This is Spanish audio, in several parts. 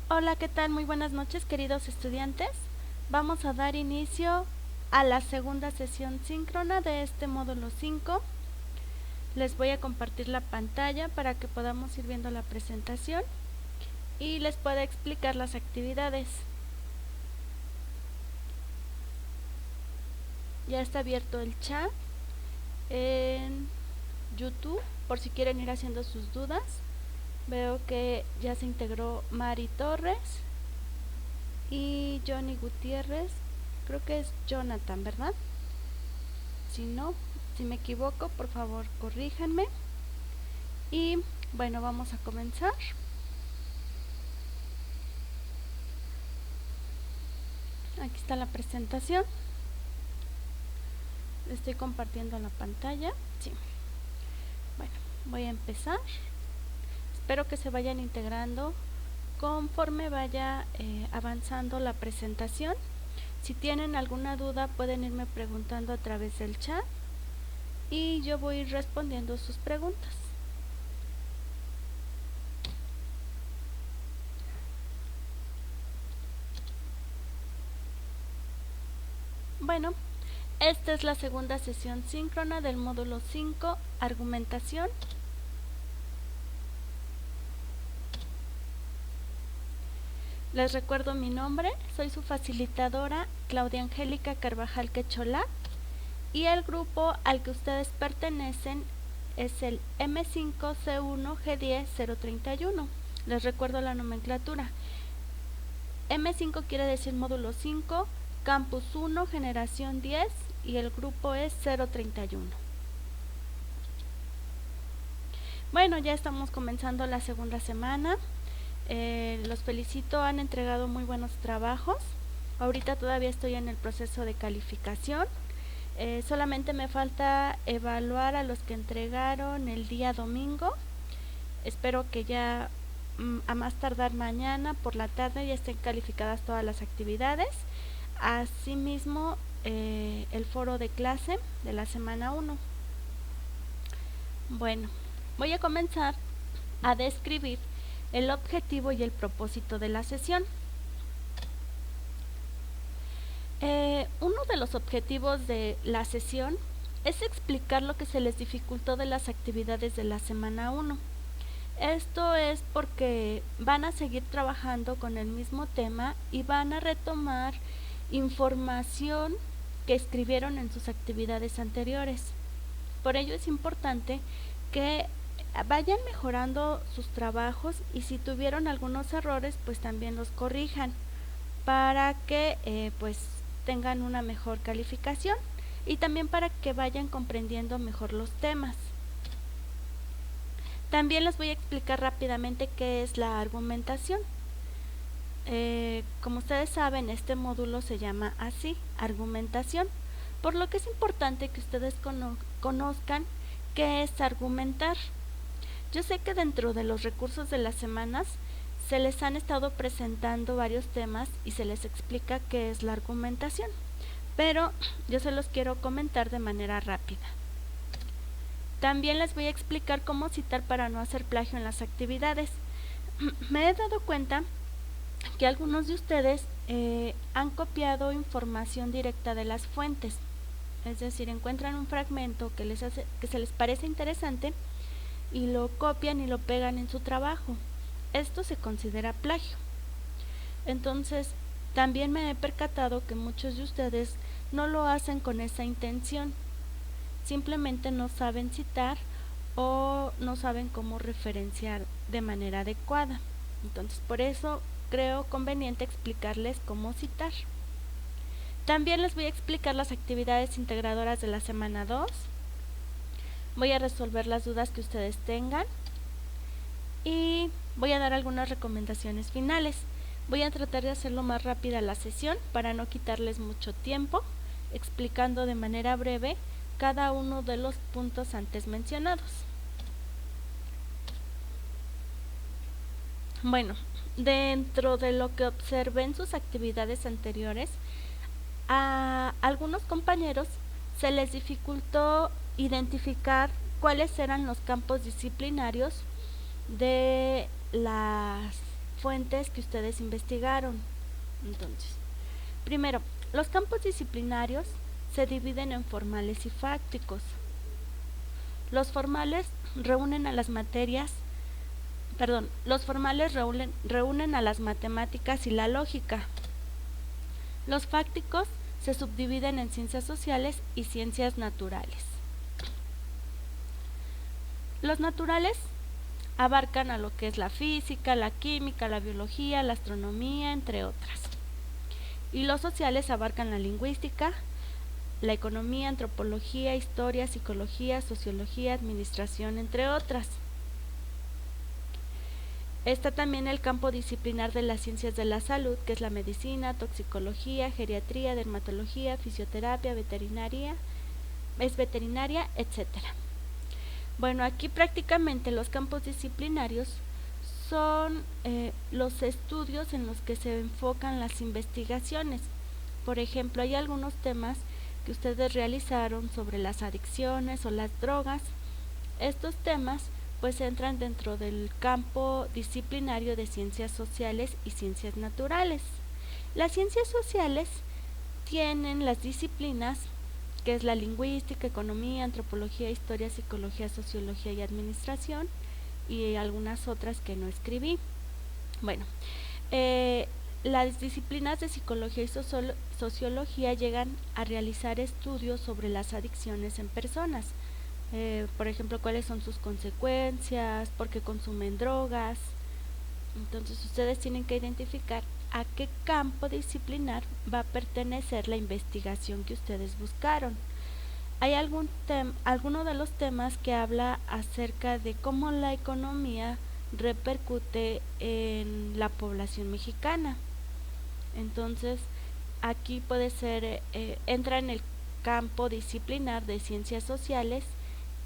Hola, ¿qué tal? Muy buenas noches, queridos estudiantes. Vamos a dar inicio a la segunda sesión síncrona de este módulo 5. Les voy a compartir la pantalla para que podamos ir viendo la presentación y les pueda explicar las actividades. Ya está abierto el chat en YouTube por si quieren ir haciendo sus dudas. Veo que ya se integró Mari Torres y Johnny Gutiérrez. Creo que es Jonathan, ¿verdad? Si no, si me equivoco, por favor corríjanme. Y bueno, vamos a comenzar. Aquí está la presentación. Estoy compartiendo la pantalla. Sí. Bueno, voy a empezar. Espero que se vayan integrando conforme vaya avanzando la presentación. Si tienen alguna duda pueden irme preguntando a través del chat y yo voy a ir respondiendo sus preguntas. Bueno, esta es la segunda sesión síncrona del módulo 5, argumentación. Les recuerdo mi nombre, soy su facilitadora Claudia Angélica Carvajal Quecholá y el grupo al que ustedes pertenecen es el M5C1G10-031. Les recuerdo la nomenclatura. M5 quiere decir módulo 5, campus 1, generación 10 y el grupo es 031. Bueno, ya estamos comenzando la segunda semana. Los felicito, han entregado muy buenos trabajos. Ahorita todavía estoy en el proceso de calificación. Solamente me falta evaluar a los que entregaron el día domingo. Espero que ya a más tardar mañana por la tarde ya estén calificadas todas las actividades. Asimismo, el foro de clase de la semana 1. Bueno, voy a comenzar a describir el objetivo y el propósito de la sesión. Uno de los objetivos de la sesión es explicar lo que se les dificultó de las actividades de la semana 1. Esto es porque van a seguir trabajando con el mismo tema y van a retomar información que escribieron en sus actividades anteriores. Por ello es importante que vayan mejorando sus trabajos y si tuvieron algunos errores pues también los corrijan para que pues tengan una mejor calificación y también para que vayan comprendiendo mejor los temas. También les voy a explicar rápidamente qué es la argumentación. Como ustedes saben, este módulo se llama así, argumentación, por lo que es importante que ustedes conozcan qué es argumentar. Yo sé que dentro de los recursos de las semanas se les han estado presentando varios temas y se les explica qué es la argumentación, pero yo se los quiero comentar de manera rápida. También les voy a explicar cómo citar para no hacer plagio en las actividades. Me he dado cuenta que algunos de ustedes han copiado información directa de las fuentes, es decir, encuentran un fragmento que se les parece interesante y lo copian y lo pegan en su trabajo. Esto se considera plagio. Entonces, también me he percatado que muchos de ustedes no lo hacen con esa intención. Simplemente no saben citar o no saben cómo referenciar de manera adecuada. Entonces, por eso creo conveniente explicarles cómo citar. También les voy a explicar las actividades integradoras de la semana 2. Voy a resolver las dudas que ustedes tengan y voy a dar algunas recomendaciones finales. Voy a tratar de hacerlo más rápida la sesión para no quitarles mucho tiempo, explicando de manera breve cada uno de los puntos antes mencionados. Bueno, dentro de lo que observé en sus actividades anteriores, a algunos compañeros se les dificultó identificar cuáles eran los campos disciplinarios de las fuentes que ustedes investigaron. Entonces, primero, los campos disciplinarios se dividen en formales y fácticos. Los formales reúnen a las matemáticas y la lógica. Los fácticos se subdividen en ciencias sociales y ciencias naturales. Los naturales abarcan a lo que es la física, la química, la biología, la astronomía, entre otras. Y los sociales abarcan la lingüística, la economía, antropología, historia, psicología, sociología, administración, entre otras. Está también el campo disciplinar de las ciencias de la salud, que es la medicina, toxicología, geriatría, dermatología, fisioterapia, veterinaria, etc. Bueno, aquí prácticamente los campos disciplinarios son los estudios en los que se enfocan las investigaciones. Por ejemplo, hay algunos temas que ustedes realizaron sobre las adicciones o las drogas. Estos temas pues entran dentro del campo disciplinario de ciencias sociales y ciencias naturales. Las ciencias sociales tienen las disciplinas que es la lingüística, economía, antropología, historia, psicología, sociología y administración, y algunas otras que no escribí. Bueno, las disciplinas de psicología y sociología llegan a realizar estudios sobre las adicciones en personas. Por ejemplo, cuáles son sus consecuencias, por qué consumen drogas. Entonces ustedes tienen que identificar a qué campo disciplinar va a pertenecer la investigación que ustedes buscaron. Hay alguno de los temas que habla acerca de cómo la economía repercute en la población mexicana. Entonces aquí puede ser, entra en el campo disciplinar de ciencias sociales,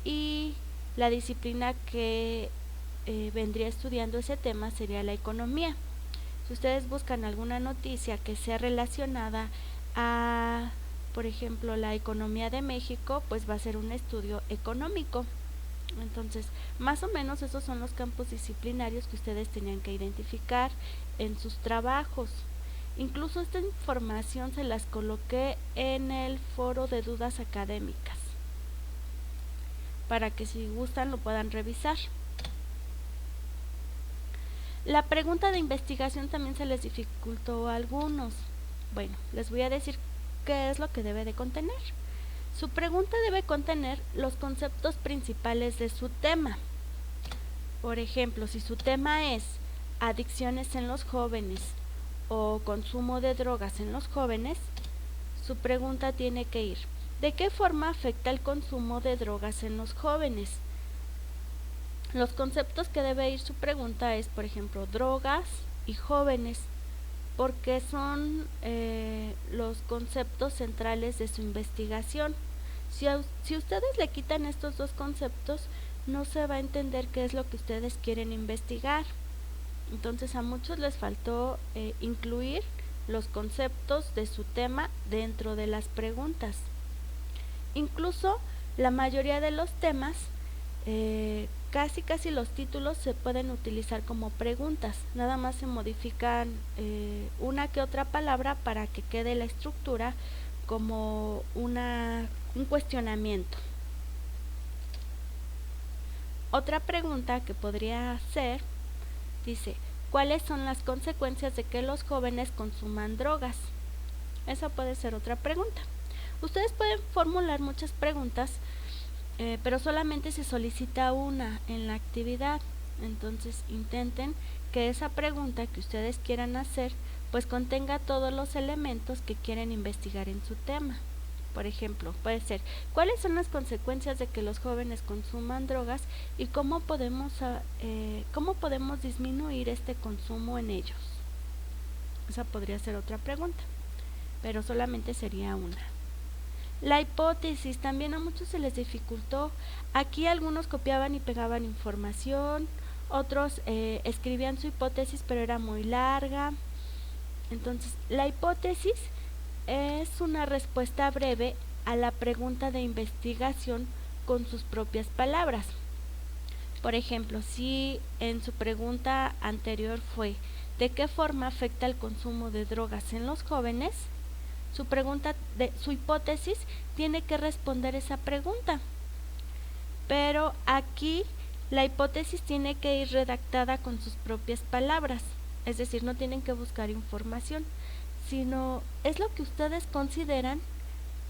y la disciplina que vendría estudiando ese tema sería la economía. Si ustedes buscan alguna noticia que sea relacionada a, por ejemplo, la economía de México, pues va a ser un estudio económico. Entonces, más o menos esos son los campos disciplinarios que ustedes tenían que identificar en sus trabajos. Incluso esta información se las coloqué en el foro de dudas académicas, para que si gustan lo puedan revisar. La pregunta de investigación también se les dificultó a algunos. Bueno, les voy a decir qué es lo que debe de contener. Su pregunta debe contener los conceptos principales de su tema. Por ejemplo, si su tema es adicciones en los jóvenes o consumo de drogas en los jóvenes, su pregunta tiene que ir: ¿de qué forma afecta el consumo de drogas en los jóvenes? Los conceptos que debe ir su pregunta es, por ejemplo, drogas y jóvenes, porque son los conceptos centrales de su investigación. Si ustedes le quitan estos dos conceptos, no se va a entender qué es lo que ustedes quieren investigar. Entonces a muchos les faltó incluir los conceptos de su tema dentro de las preguntas. Incluso la mayoría de los temas, casi los títulos se pueden utilizar como preguntas, nada más se modifican una que otra palabra para que quede la estructura como un cuestionamiento. Otra pregunta que podría hacer dice: ¿cuáles son las consecuencias de que los jóvenes consuman drogas? Esa puede ser otra pregunta. Ustedes pueden formular muchas preguntas, pero solamente se solicita una en la actividad. Entonces intenten que esa pregunta que ustedes quieran hacer pues contenga todos los elementos que quieren investigar en su tema. Por ejemplo, puede ser: ¿cuáles son las consecuencias de que los jóvenes consuman drogas y cómo podemos disminuir este consumo en ellos? Esa podría ser otra pregunta, pero solamente sería una. La hipótesis también a muchos se les dificultó. Aquí algunos copiaban y pegaban información, otros escribían su hipótesis pero era muy larga. Entonces, la hipótesis es una respuesta breve a la pregunta de investigación con sus propias palabras. Por ejemplo, si en su pregunta anterior fue ¿de qué forma afecta el consumo de drogas en los jóvenes? Su hipótesis tiene que responder esa pregunta. Pero aquí la hipótesis tiene que ir redactada con sus propias palabras, es decir, no tienen que buscar información, sino es lo que ustedes consideran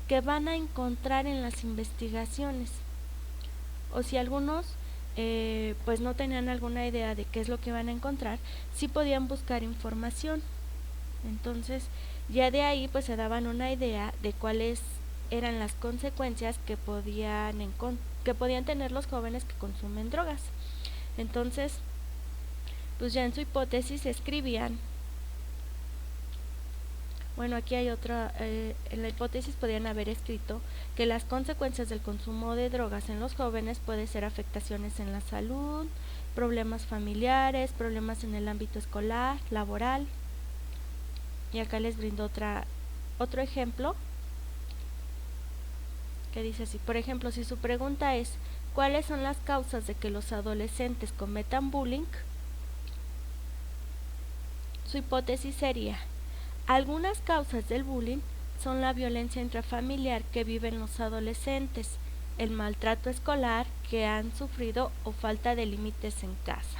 que van a encontrar en las investigaciones. O si algunos pues no tenían alguna idea de qué es lo que van a encontrar, sí podían buscar información. Entonces ya de ahí pues se daban una idea de cuáles eran las consecuencias que podían tener los jóvenes que consumen drogas. Entonces pues ya en su hipótesis escribían, bueno, aquí hay otra, en la hipótesis podían haber escrito que las consecuencias del consumo de drogas en los jóvenes puede ser afectaciones en la salud, problemas familiares, problemas en el ámbito escolar, laboral. Y acá les brindo otro ejemplo que dice así, por ejemplo, si su pregunta es ¿cuáles son las causas de que los adolescentes cometan bullying? Su hipótesis sería, algunas causas del bullying son la violencia intrafamiliar que viven los adolescentes, el maltrato escolar que han sufrido o falta de límites en casa.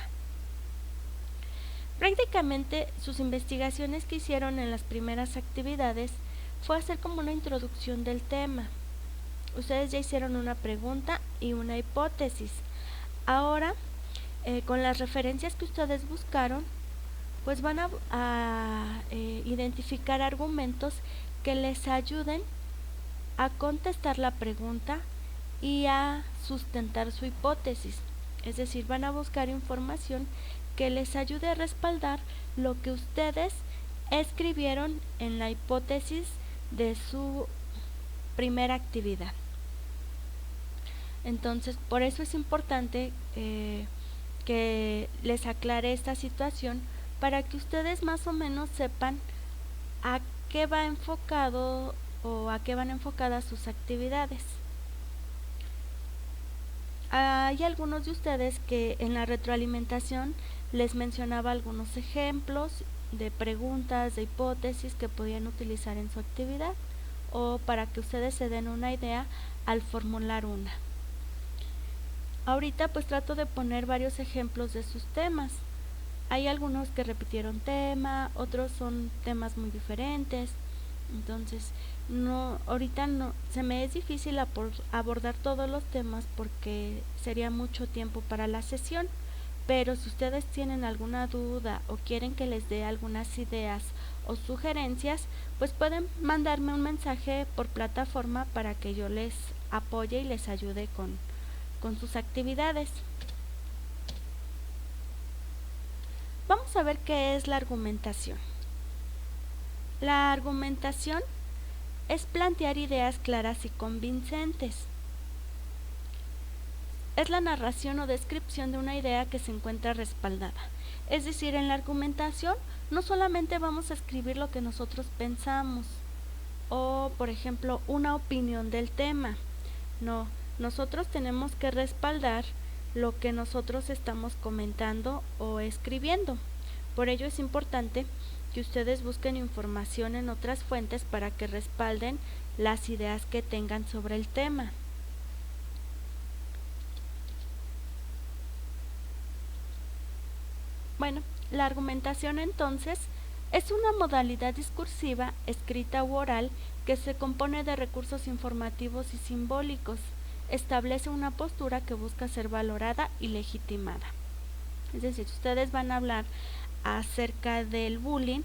Prácticamente sus investigaciones que hicieron en las primeras actividades fue hacer como una introducción del tema. Ustedes ya hicieron una pregunta y una hipótesis. Ahora, con las referencias que ustedes buscaron, pues van a identificar argumentos que les ayuden a contestar la pregunta y a sustentar su hipótesis. Es decir, van a buscar información que les ayude a respaldar lo que ustedes escribieron en la hipótesis de su primera actividad. Entonces, por eso es importante que les aclare esta situación para que ustedes más o menos sepan a qué va enfocado o a qué van enfocadas sus actividades. Hay algunos de ustedes que en la retroalimentación les mencionaba algunos ejemplos de preguntas, de hipótesis que podían utilizar en su actividad o para que ustedes se den una idea al formular una. Ahorita pues trato de poner varios ejemplos de sus temas. Hay algunos que repitieron tema, otros son temas muy diferentes. Entonces, ahorita no, se me es difícil abordar todos los temas porque sería mucho tiempo para la sesión. Pero si ustedes tienen alguna duda o quieren que les dé algunas ideas o sugerencias, pues pueden mandarme un mensaje por plataforma para que yo les apoye y les ayude con sus actividades. Vamos a ver qué es la argumentación. La argumentación es plantear ideas claras y convincentes. Es la narración o descripción de una idea que se encuentra respaldada. Es decir, en la argumentación no solamente vamos a escribir lo que nosotros pensamos o, por ejemplo, una opinión del tema. No, nosotros tenemos que respaldar lo que nosotros estamos comentando o escribiendo. Por ello es importante que ustedes busquen información en otras fuentes para que respalden las ideas que tengan sobre el tema. Bueno, la argumentación entonces es una modalidad discursiva, escrita u oral, que se compone de recursos informativos y simbólicos. Establece una postura que busca ser valorada y legitimada. Es decir, ustedes van a hablar acerca del bullying,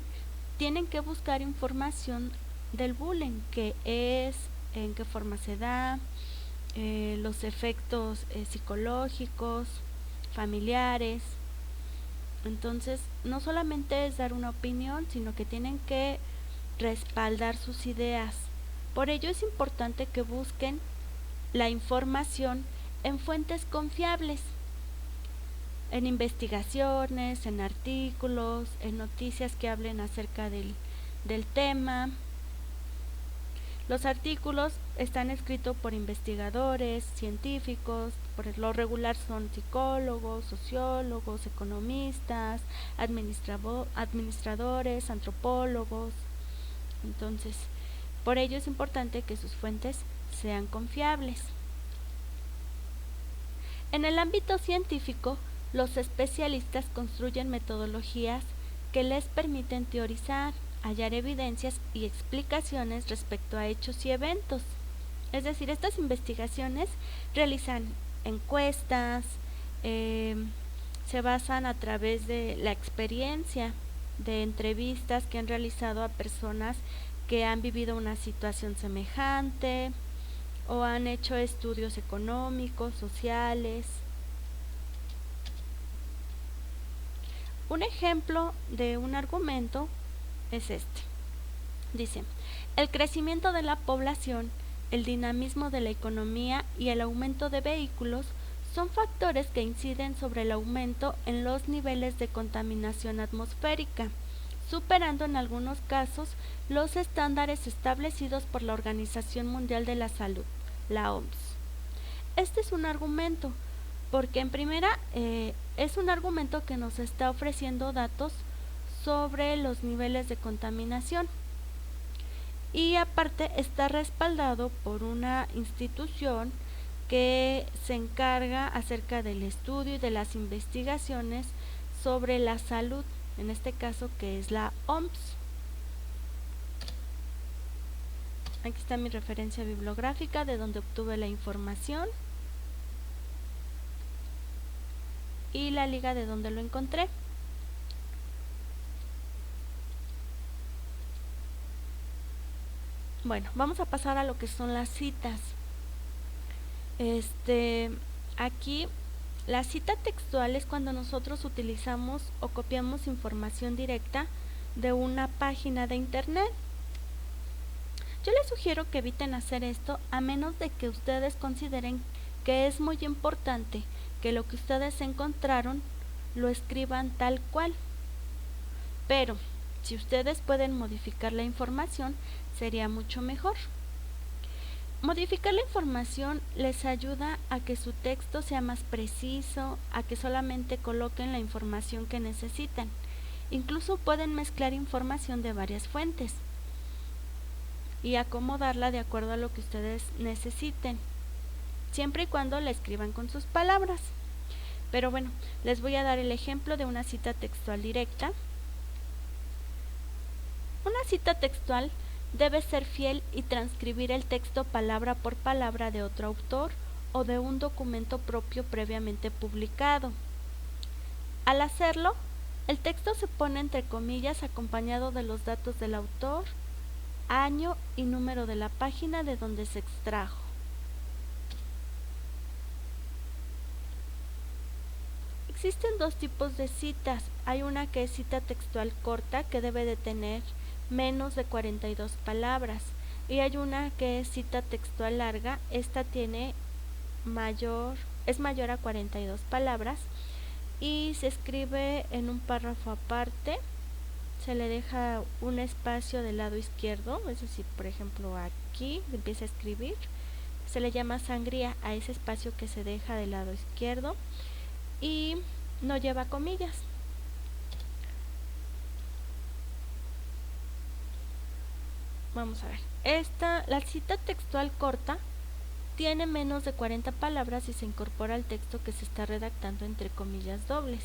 tienen que buscar información del bullying, qué es, en qué forma se da, los efectos psicológicos, familiares. Entonces, no solamente es dar una opinión, sino que tienen que respaldar sus ideas. Por ello es importante que busquen la información en fuentes confiables, en investigaciones, en artículos, en noticias que hablen acerca del tema. Los artículos están escritos por investigadores, científicos, por lo regular son psicólogos, sociólogos, economistas, administradores, antropólogos. Entonces, por ello es importante que sus fuentes sean confiables. En el ámbito científico, los especialistas construyen metodologías que les permiten teorizar, hallar evidencias y explicaciones respecto a hechos y eventos. Es decir, estas investigaciones realizan encuestas, se basan a través de la experiencia, de entrevistas que han realizado a personas que han vivido una situación semejante o han hecho estudios económicos, sociales. Un ejemplo de un argumento es este. Dice, el crecimiento de la población, el dinamismo de la economía y el aumento de vehículos son factores que inciden sobre el aumento en los niveles de contaminación atmosférica, superando en algunos casos los estándares establecidos por la Organización Mundial de la Salud, la OMS. Este es un argumento, porque en primera es un argumento que nos está ofreciendo datos sobre los niveles de contaminación y aparte está respaldado por una institución que se encarga acerca del estudio y de las investigaciones sobre la salud, en este caso que es la OMS. Aquí está mi referencia bibliográfica de donde obtuve la información y la liga de donde lo encontré. Bueno, vamos a pasar a lo que son las citas. Aquí la cita textual es cuando nosotros utilizamos o copiamos información directa de una página de internet. Yo les sugiero que eviten hacer esto a menos de que ustedes consideren que es muy importante que lo que ustedes encontraron lo escriban tal cual. Pero si ustedes pueden modificar la información, sería mucho mejor. Modificar la información les ayuda a que su texto sea más preciso, a que solamente coloquen la información que necesitan. Incluso pueden mezclar información de varias fuentes y acomodarla de acuerdo a lo que ustedes necesiten, siempre y cuando la escriban con sus palabras. Pero bueno, les voy a dar el ejemplo de una cita textual directa. Una cita textual debe ser fiel y transcribir el texto palabra por palabra de otro autor o de un documento propio previamente publicado. Al hacerlo, el texto se pone entre comillas acompañado de los datos del autor, año y número de la página de donde se extrajo. Existen dos tipos de citas. Hay una que es cita textual corta, que debe de tener menos de 42 palabras, y hay una que es cita textual larga. Esta es mayor a 42 palabras y se escribe en un párrafo aparte. Se le deja un espacio del lado izquierdo, es decir, por ejemplo aquí empieza a escribir, se le llama sangría a ese espacio que se deja del lado izquierdo y no lleva comillas. Vamos a ver, la cita textual corta tiene menos de 40 palabras y se incorpora al texto que se está redactando entre comillas dobles.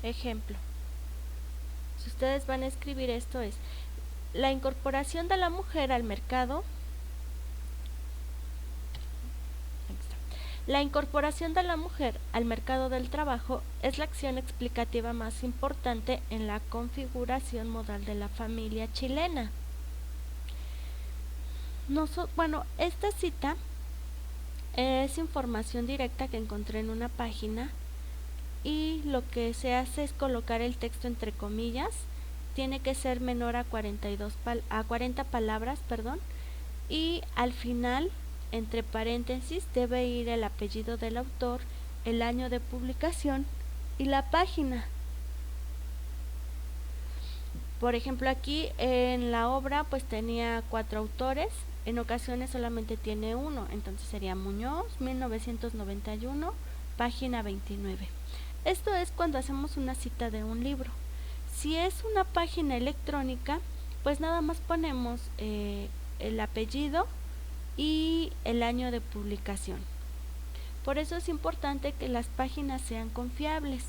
Ejemplo, si ustedes van a escribir esto es: la incorporación de la mujer al mercado. La incorporación de la mujer al mercado del trabajo es la acción explicativa más importante en la configuración modal de la familia chilena. Esta cita es información directa que encontré en una página y lo que se hace es colocar el texto entre comillas. Tiene que ser menor a 40 palabras, y al final, entre paréntesis, debe ir el apellido del autor, el año de publicación y la página. Por ejemplo, aquí en la obra pues tenía 4 autores, en ocasiones solamente tiene uno, entonces sería Muñoz, 1991, página 29. Esto es cuando hacemos una cita de un libro. Si es una página electrónica, pues nada más ponemos el apellido y el año de publicación. Por eso es importante que las páginas sean confiables,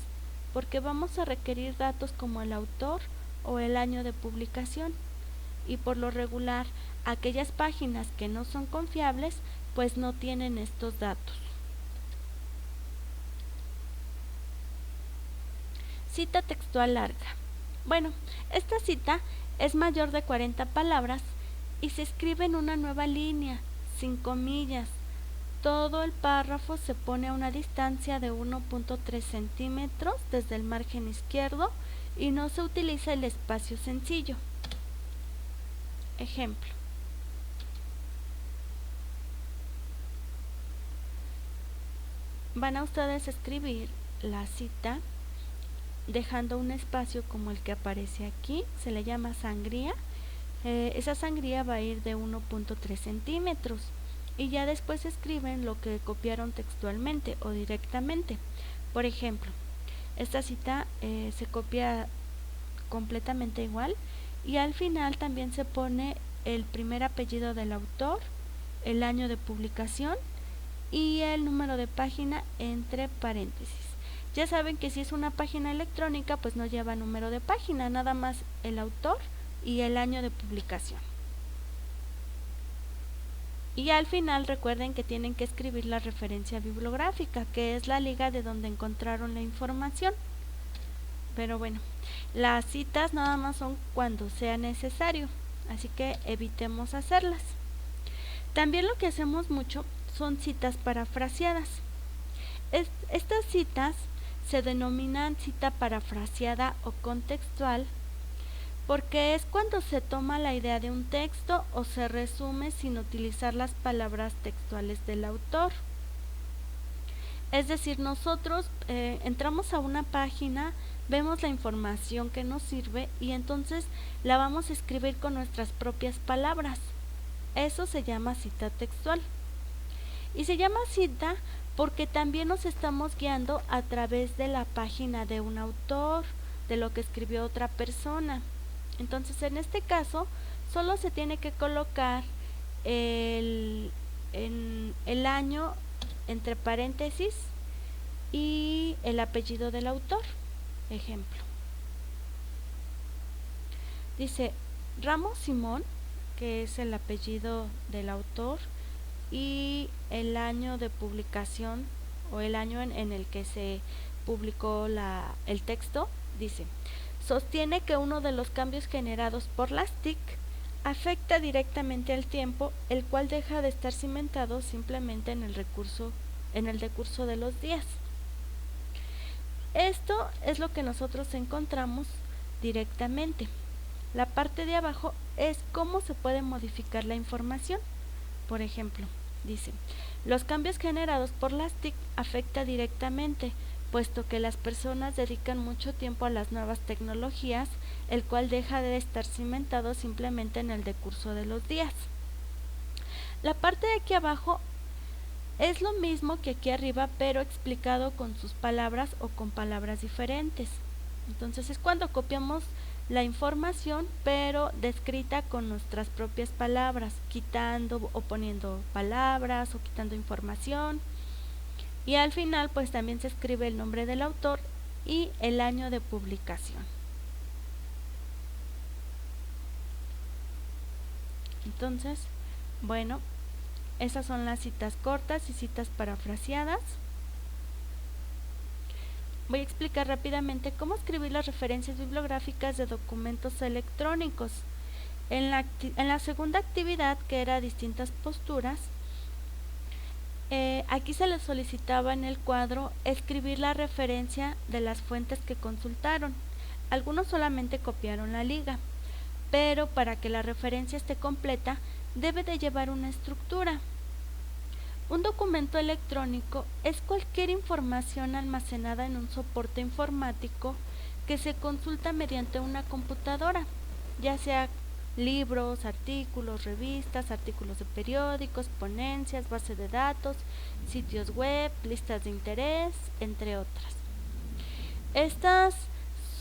porque vamos a requerir datos como el autor o el año de publicación, y por lo regular aquellas páginas que no son confiables pues no tienen estos datos. Cita textual larga. Bueno, esta cita es mayor de 40 palabras y se escribe en una nueva línea, sin comillas. Todo el párrafo se pone a una distancia de 1.3 centímetros desde el margen izquierdo y no se utiliza el espacio sencillo. Ejemplo. Van a ustedes a escribir la cita dejando un espacio como el que aparece aquí, se le llama sangría. Esa sangría va a ir de 1.3 centímetros y ya después escriben lo que copiaron textualmente o directamente. Por ejemplo, esta cita se copia completamente igual y al final también se pone el primer apellido del autor, el año de publicación y el número de página entre paréntesis. Ya saben que si es una página electrónica pues no lleva número de página, nada más el autor y el año de publicación. Y al final recuerden que tienen que escribir la referencia bibliográfica, que es la liga de donde encontraron la información. Pero bueno, las citas nada más son cuando sea necesario, así que evitemos hacerlas. También lo que hacemos mucho son citas parafraseadas. Estas citas se denominan cita parafraseada o contextual porque es cuando se toma la idea de un texto o se resume sin utilizar las palabras textuales del autor. Es decir, nosotros entramos a una página, vemos la información que nos sirve y entonces la vamos a escribir con nuestras propias palabras. Eso se llama cita textual. Y se llama cita porque también nos estamos guiando a través de la página de un autor, de lo que escribió otra persona. Entonces, en este caso, solo se tiene que colocar el año entre paréntesis y el apellido del autor. Ejemplo. Dice Ramos Simón, que es el apellido del autor, y el año de publicación o el año en el que se publicó el texto. Dice, sostiene que uno de los cambios generados por las TIC afecta directamente al tiempo, el cual deja de estar cimentado simplemente en el decurso de los días. Esto es lo que nosotros encontramos directamente. La parte de abajo es cómo se puede modificar la información. Por ejemplo, dice, los cambios generados por las TIC afecta directamente, puesto que las personas dedican mucho tiempo a las nuevas tecnologías, el cual deja de estar cimentado simplemente en el decurso de los días. La parte de aquí abajo es lo mismo que aquí arriba, pero explicado con sus palabras o con palabras diferentes. Entonces es cuando copiamos la información, pero descrita con nuestras propias palabras, quitando o poniendo palabras o quitando información. Y al final pues también se escribe el nombre del autor y el año de publicación. Entonces, bueno, esas son las citas cortas y citas parafraseadas. Voy a explicar rápidamente cómo escribir las referencias bibliográficas de documentos electrónicos. En la segunda actividad, que era distintas posturas, aquí se les solicitaba en el cuadro escribir la referencia de las fuentes que consultaron. Algunos solamente copiaron la liga, pero para que la referencia esté completa debe de llevar una estructura. Un documento electrónico es cualquier información almacenada en un soporte informático que se consulta mediante una computadora. ya sea libros, artículos, revistas, artículos de periódicos, ponencias, base de datos, sitios web, listas de interés, entre otras. Estas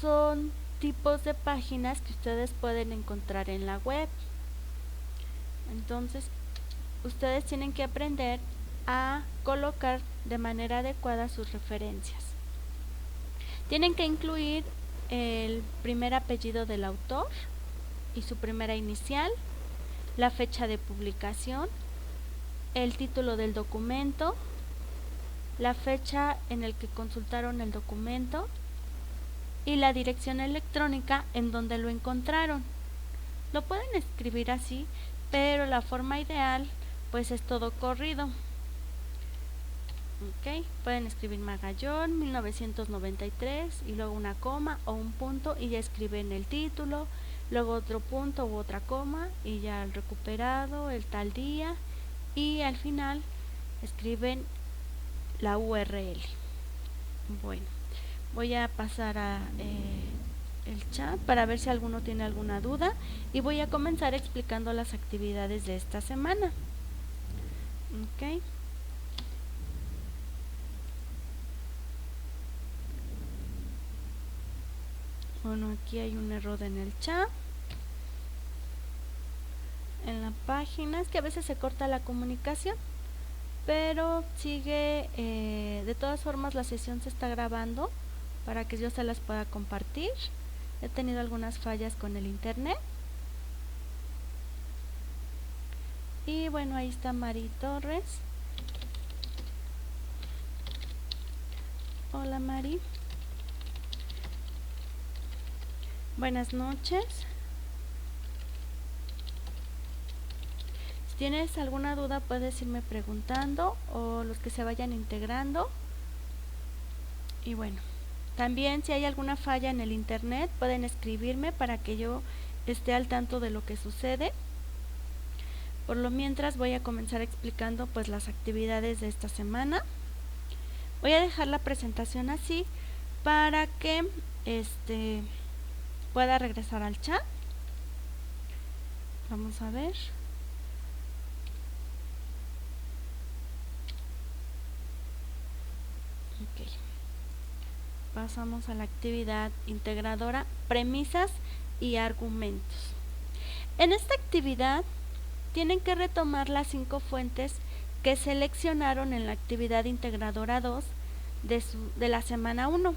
son tipos de páginas que ustedes pueden encontrar en la web. Entonces, ustedes tienen que aprender a colocar de manera adecuada sus referencias. Tienen que incluir el primer apellido del autor y su primera inicial, la fecha de publicación, el título del documento, la fecha en el que consultaron el documento y la dirección electrónica en donde lo encontraron. Lo pueden escribir así, pero la forma ideal pues es todo corrido. Pueden escribir Magallón 1993 y luego una coma o un punto y ya escriben el título, luego otro punto u otra coma y ya el recuperado, el tal día y al final escriben la URL. Bueno, voy a pasar a el chat para ver si alguno tiene alguna duda y voy a comenzar explicando las actividades de esta semana. Bueno, aquí hay un error en el chat, en la página, es que a veces se corta la comunicación, pero sigue, de todas formas la sesión se está grabando para que yo se las pueda compartir. He tenido algunas fallas con el internet. Y bueno, ahí está Mari Torres. Hola Mari. Buenas noches. Si tienes alguna duda puedes irme preguntando o los que se vayan integrando. Y bueno, también si hay alguna falla en el internet pueden escribirme para que yo esté al tanto de lo que sucede. Por lo mientras voy a comenzar explicando pues las actividades de esta semana. Voy a dejar la presentación así para que pueda regresar al chat. Vamos a ver. Pasamos a la actividad integradora, premisas y argumentos. En esta actividad tienen que retomar las 5 fuentes que seleccionaron en la actividad integradora 2 de la semana 1.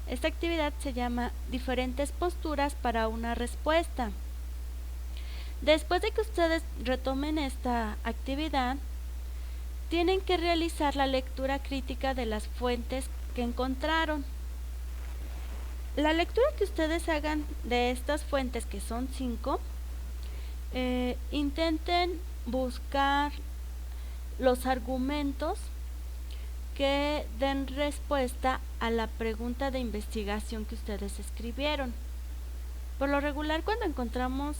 Esta actividad se llama diferentes posturas para una respuesta. Después de que ustedes retomen esta actividad, tienen que realizar la lectura crítica de las fuentes que encontraron. La lectura que ustedes hagan de estas fuentes, que son 5, intenten buscar los argumentos que den respuesta a la pregunta de investigación que ustedes escribieron. Por lo regular, cuando encontramos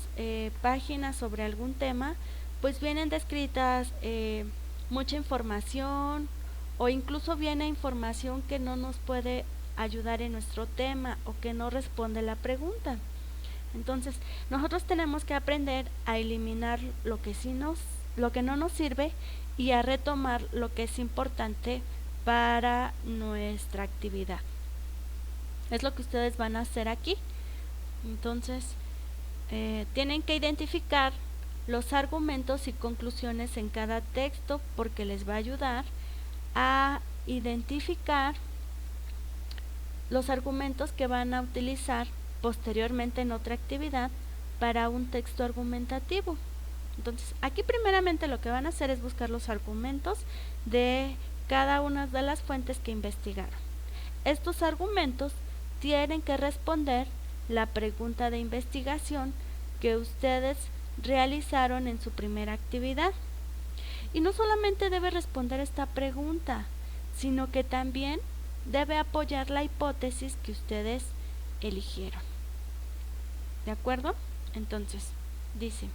páginas sobre algún tema, pues vienen descritas mucha información o incluso viene información que no nos puede ayudar en nuestro tema o que no responde la pregunta. Entonces, nosotros tenemos que aprender a eliminar lo que no nos sirve y a retomar lo que es importante para nuestra actividad. Es lo que ustedes van a hacer aquí. Entonces, tienen que identificar los argumentos y conclusiones en cada texto porque les va a ayudar a identificar los argumentos que van a utilizar posteriormente en otra actividad para un texto argumentativo. Entonces, aquí primeramente lo que van a hacer es buscar los argumentos de cada una de las fuentes que investigaron. Estos argumentos tienen que responder la pregunta de investigación que ustedes realizaron en su primera actividad. Y no solamente debe responder esta pregunta, sino que también debe apoyar la hipótesis que ustedes eligieron. ¿De acuerdo? Entonces, dice,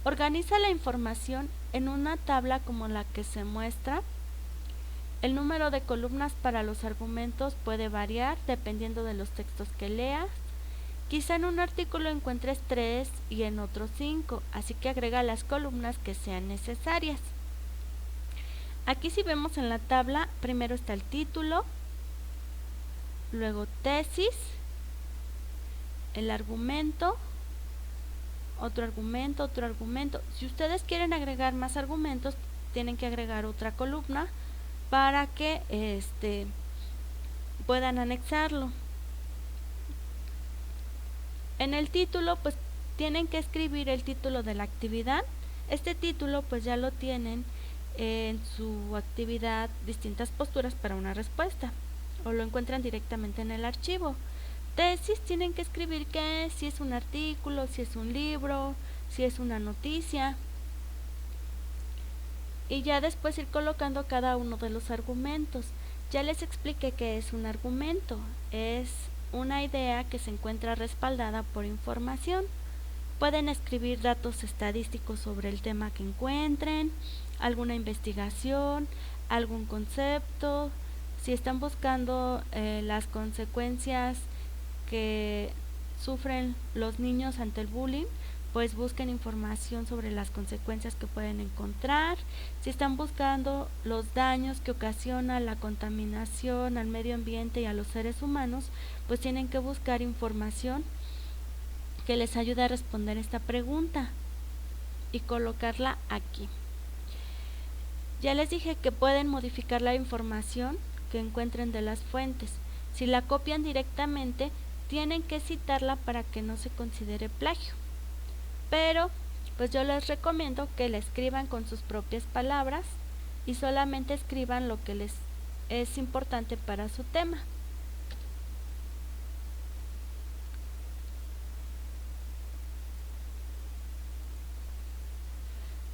organiza la información en una tabla como la que se muestra. El número de columnas para los argumentos puede variar dependiendo de los textos que leas. Quizá en un artículo encuentres 3 y en otro 5, así que agrega las columnas que sean necesarias. Aquí si vemos en la tabla, primero está el título, luego tesis, el argumento, otro argumento, otro argumento. Si ustedes quieren agregar más argumentos, tienen que agregar otra columna para que puedan anexarlo. En el título, pues tienen que escribir el título de la actividad. Este título pues ya lo tienen en su actividad, distintas posturas para una respuesta, o lo encuentran directamente en el archivo. Tesis, tienen que escribir que si es un artículo, si es un libro, si es una noticia, y ya después ir colocando cada uno de los argumentos. Ya les expliqué qué es un argumento. Es una idea que se encuentra respaldada por información. Pueden escribir datos estadísticos sobre el tema que encuentren, alguna investigación, algún concepto. Si están buscando las consecuencias que sufren los niños ante el bullying, pues busquen información sobre las consecuencias que pueden encontrar. Si están buscando los daños que ocasiona la contaminación al medio ambiente y a los seres humanos, pues tienen que buscar información que les ayude a responder esta pregunta y colocarla aquí. Ya les dije que pueden modificar la información que encuentren de las fuentes. Si la copian directamente, tienen que citarla para que no se considere plagio. Pero pues yo les recomiendo que la escriban con sus propias palabras y solamente escriban lo que les es importante para su tema.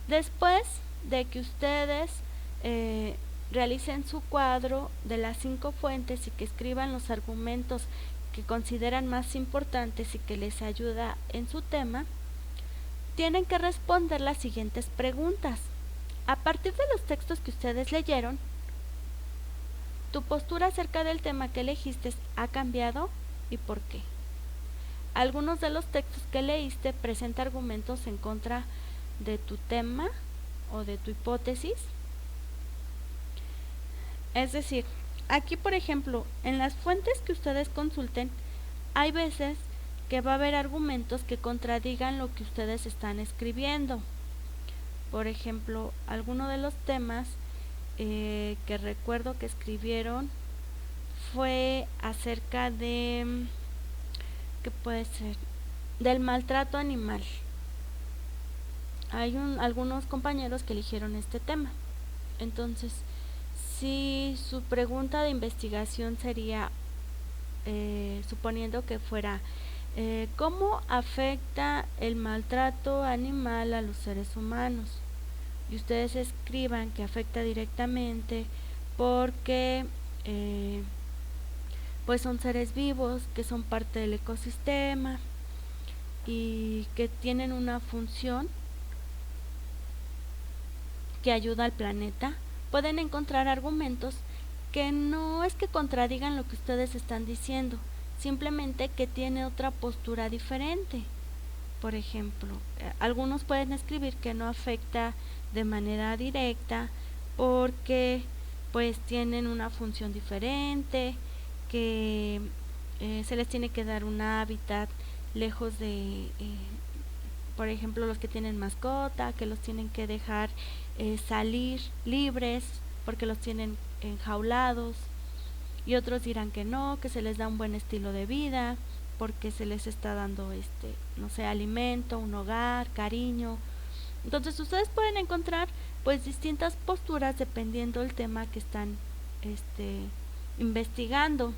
Después de que ustedes realicen su cuadro de las 5 fuentes y que escriban los argumentos que consideran más importantes y que les ayuda en su tema, tienen que responder las siguientes preguntas. A partir de los textos que ustedes leyeron, ¿tu postura acerca del tema que elegiste ha cambiado y por qué? Algunos de los textos que leíste presentan argumentos en contra de tu tema o de tu hipótesis. Es decir, aquí por ejemplo, en las fuentes que ustedes consulten, hay veces que va a haber argumentos que contradigan lo que ustedes están escribiendo. Por ejemplo, alguno de los temas que recuerdo que escribieron fue acerca de, ¿qué puede ser? Del maltrato animal. Hay algunos compañeros que eligieron este tema. Entonces, si su pregunta de investigación sería, suponiendo que fuera, ¿cómo afecta el maltrato animal a los seres humanos? Y ustedes escriban que afecta directamente porque pues son seres vivos que son parte del ecosistema y que tienen una función que ayuda al planeta. Pueden encontrar argumentos que no es que contradigan lo que ustedes están diciendo, simplemente que tiene otra postura diferente. Por ejemplo, algunos pueden escribir que no afecta de manera directa porque pues tienen una función diferente, que se les tiene que dar un hábitat lejos de, por ejemplo, los que tienen mascota, que los tienen que dejar salir libres porque los tienen enjaulados, y otros dirán que no, que se les da un buen estilo de vida porque se les está dando no sé, alimento, un hogar, cariño. Entonces ustedes pueden encontrar pues distintas posturas dependiendo del tema que están investigando.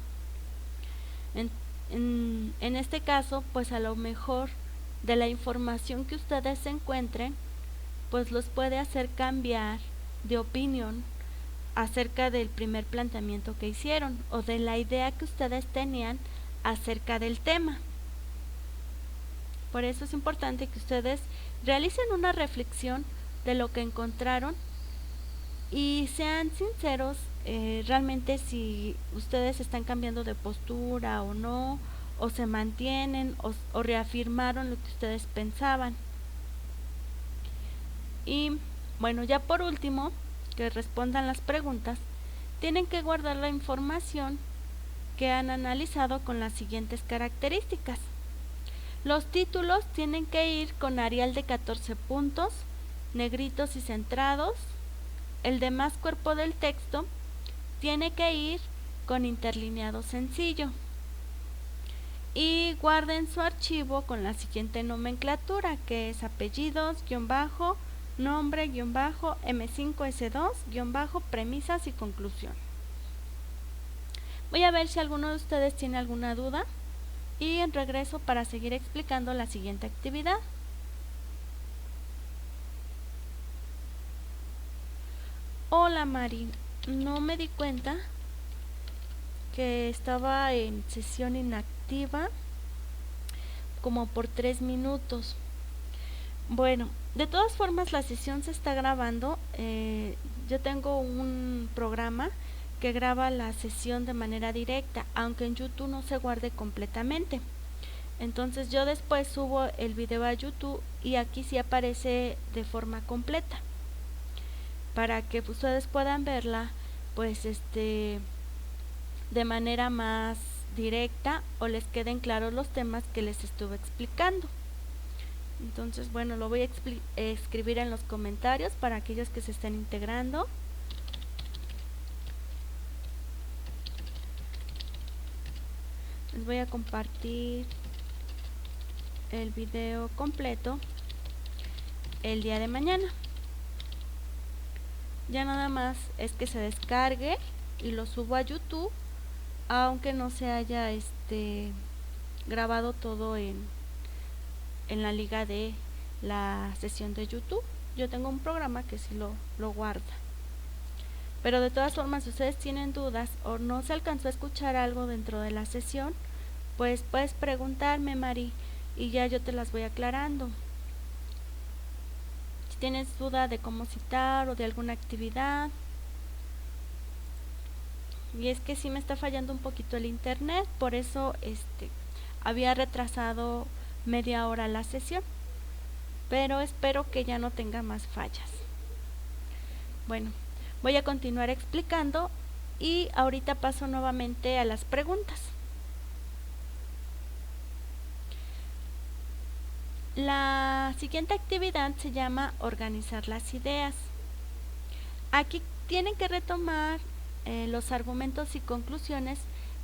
En este caso, pues a lo mejor de la información que ustedes encuentren, pues los puede hacer cambiar de opinión acerca del primer planteamiento que hicieron o de la idea que ustedes tenían acerca del tema. Por eso es importante que ustedes realicen una reflexión de lo que encontraron y sean sinceros realmente si ustedes están cambiando de postura o no, o se mantienen o reafirmaron lo que ustedes pensaban. Y bueno, ya por último, que respondan las preguntas, tienen que guardar la información que han analizado con las siguientes características. Los títulos tienen que ir con Arial de 14 puntos, negritos y centrados. El demás cuerpo del texto tiene que ir con interlineado sencillo. Y guarden su archivo con la siguiente nomenclatura, que es apellidos, guión bajo, nombre, guión bajo, M5S2, guión bajo, premisas y conclusión. Voy a ver si alguno de ustedes tiene alguna duda y en regreso para seguir explicando la siguiente actividad. Hola Mari, no me di cuenta que estaba en sesión inactiva como por 3 minutos. Bueno, de todas formas la sesión se está grabando. Yo tengo un programa que graba la sesión de manera directa, aunque en YouTube no se guarde completamente. Entonces yo después subo el video a YouTube y aquí sí aparece de forma completa, para que ustedes puedan verla pues de manera más directa o les queden claros los temas que les estuve explicando. Entonces bueno, lo voy a escribir en los comentarios para aquellos que se estén integrando. Les voy a compartir el video completo el día de mañana. Ya nada más es que se descargue y lo subo a YouTube, aunque no se haya grabado todo en la liga de la sesión de YouTube. Yo tengo un programa que sí lo guarda. Pero de todas formas, si ustedes tienen dudas o no se alcanzó a escuchar algo dentro de la sesión, pues puedes preguntarme, Mari, y ya yo te las voy aclarando. Si tienes duda de cómo citar o de alguna actividad. Y es que sí me está fallando un poquito el internet, por eso había retrasado media hora la sesión, pero espero que ya no tenga más fallas. Bueno, voy a continuar explicando y ahorita paso nuevamente a las preguntas. La siguiente actividad se llama organizar las ideas. Aquí tienen que retomar los argumentos y conclusiones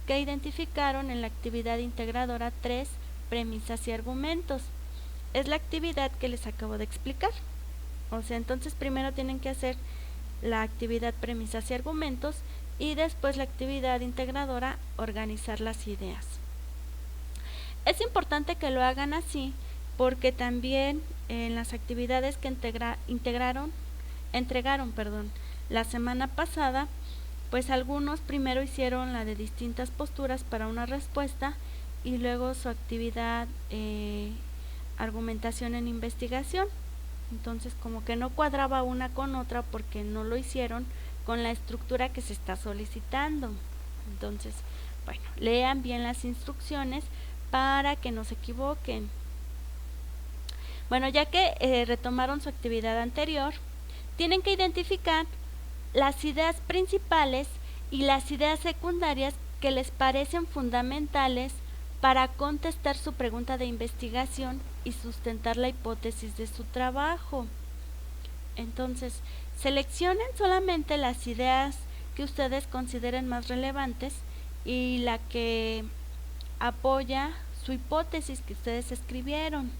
que identificaron en la actividad integradora 3, premisas y argumentos. Es la actividad que les acabo de explicar. O sea, entonces primero tienen que hacer la actividad premisas y argumentos y después la actividad integradora organizar las ideas. Es importante que lo hagan así porque también en las actividades que entregaron la semana pasada, pues algunos primero hicieron la de distintas posturas para una respuesta y luego su actividad argumentación en investigación. Entonces como que no cuadraba una con otra porque no lo hicieron con la estructura que se está solicitando. Entonces, bueno, lean bien las instrucciones para que no se equivoquen. Bueno, ya que retomaron su actividad anterior, tienen que identificar las ideas principales y las ideas secundarias que les parecen fundamentales para contestar su pregunta de investigación y sustentar la hipótesis de su trabajo. Entonces, seleccionen solamente las ideas que ustedes consideren más relevantes y la que apoya su hipótesis que ustedes escribieron.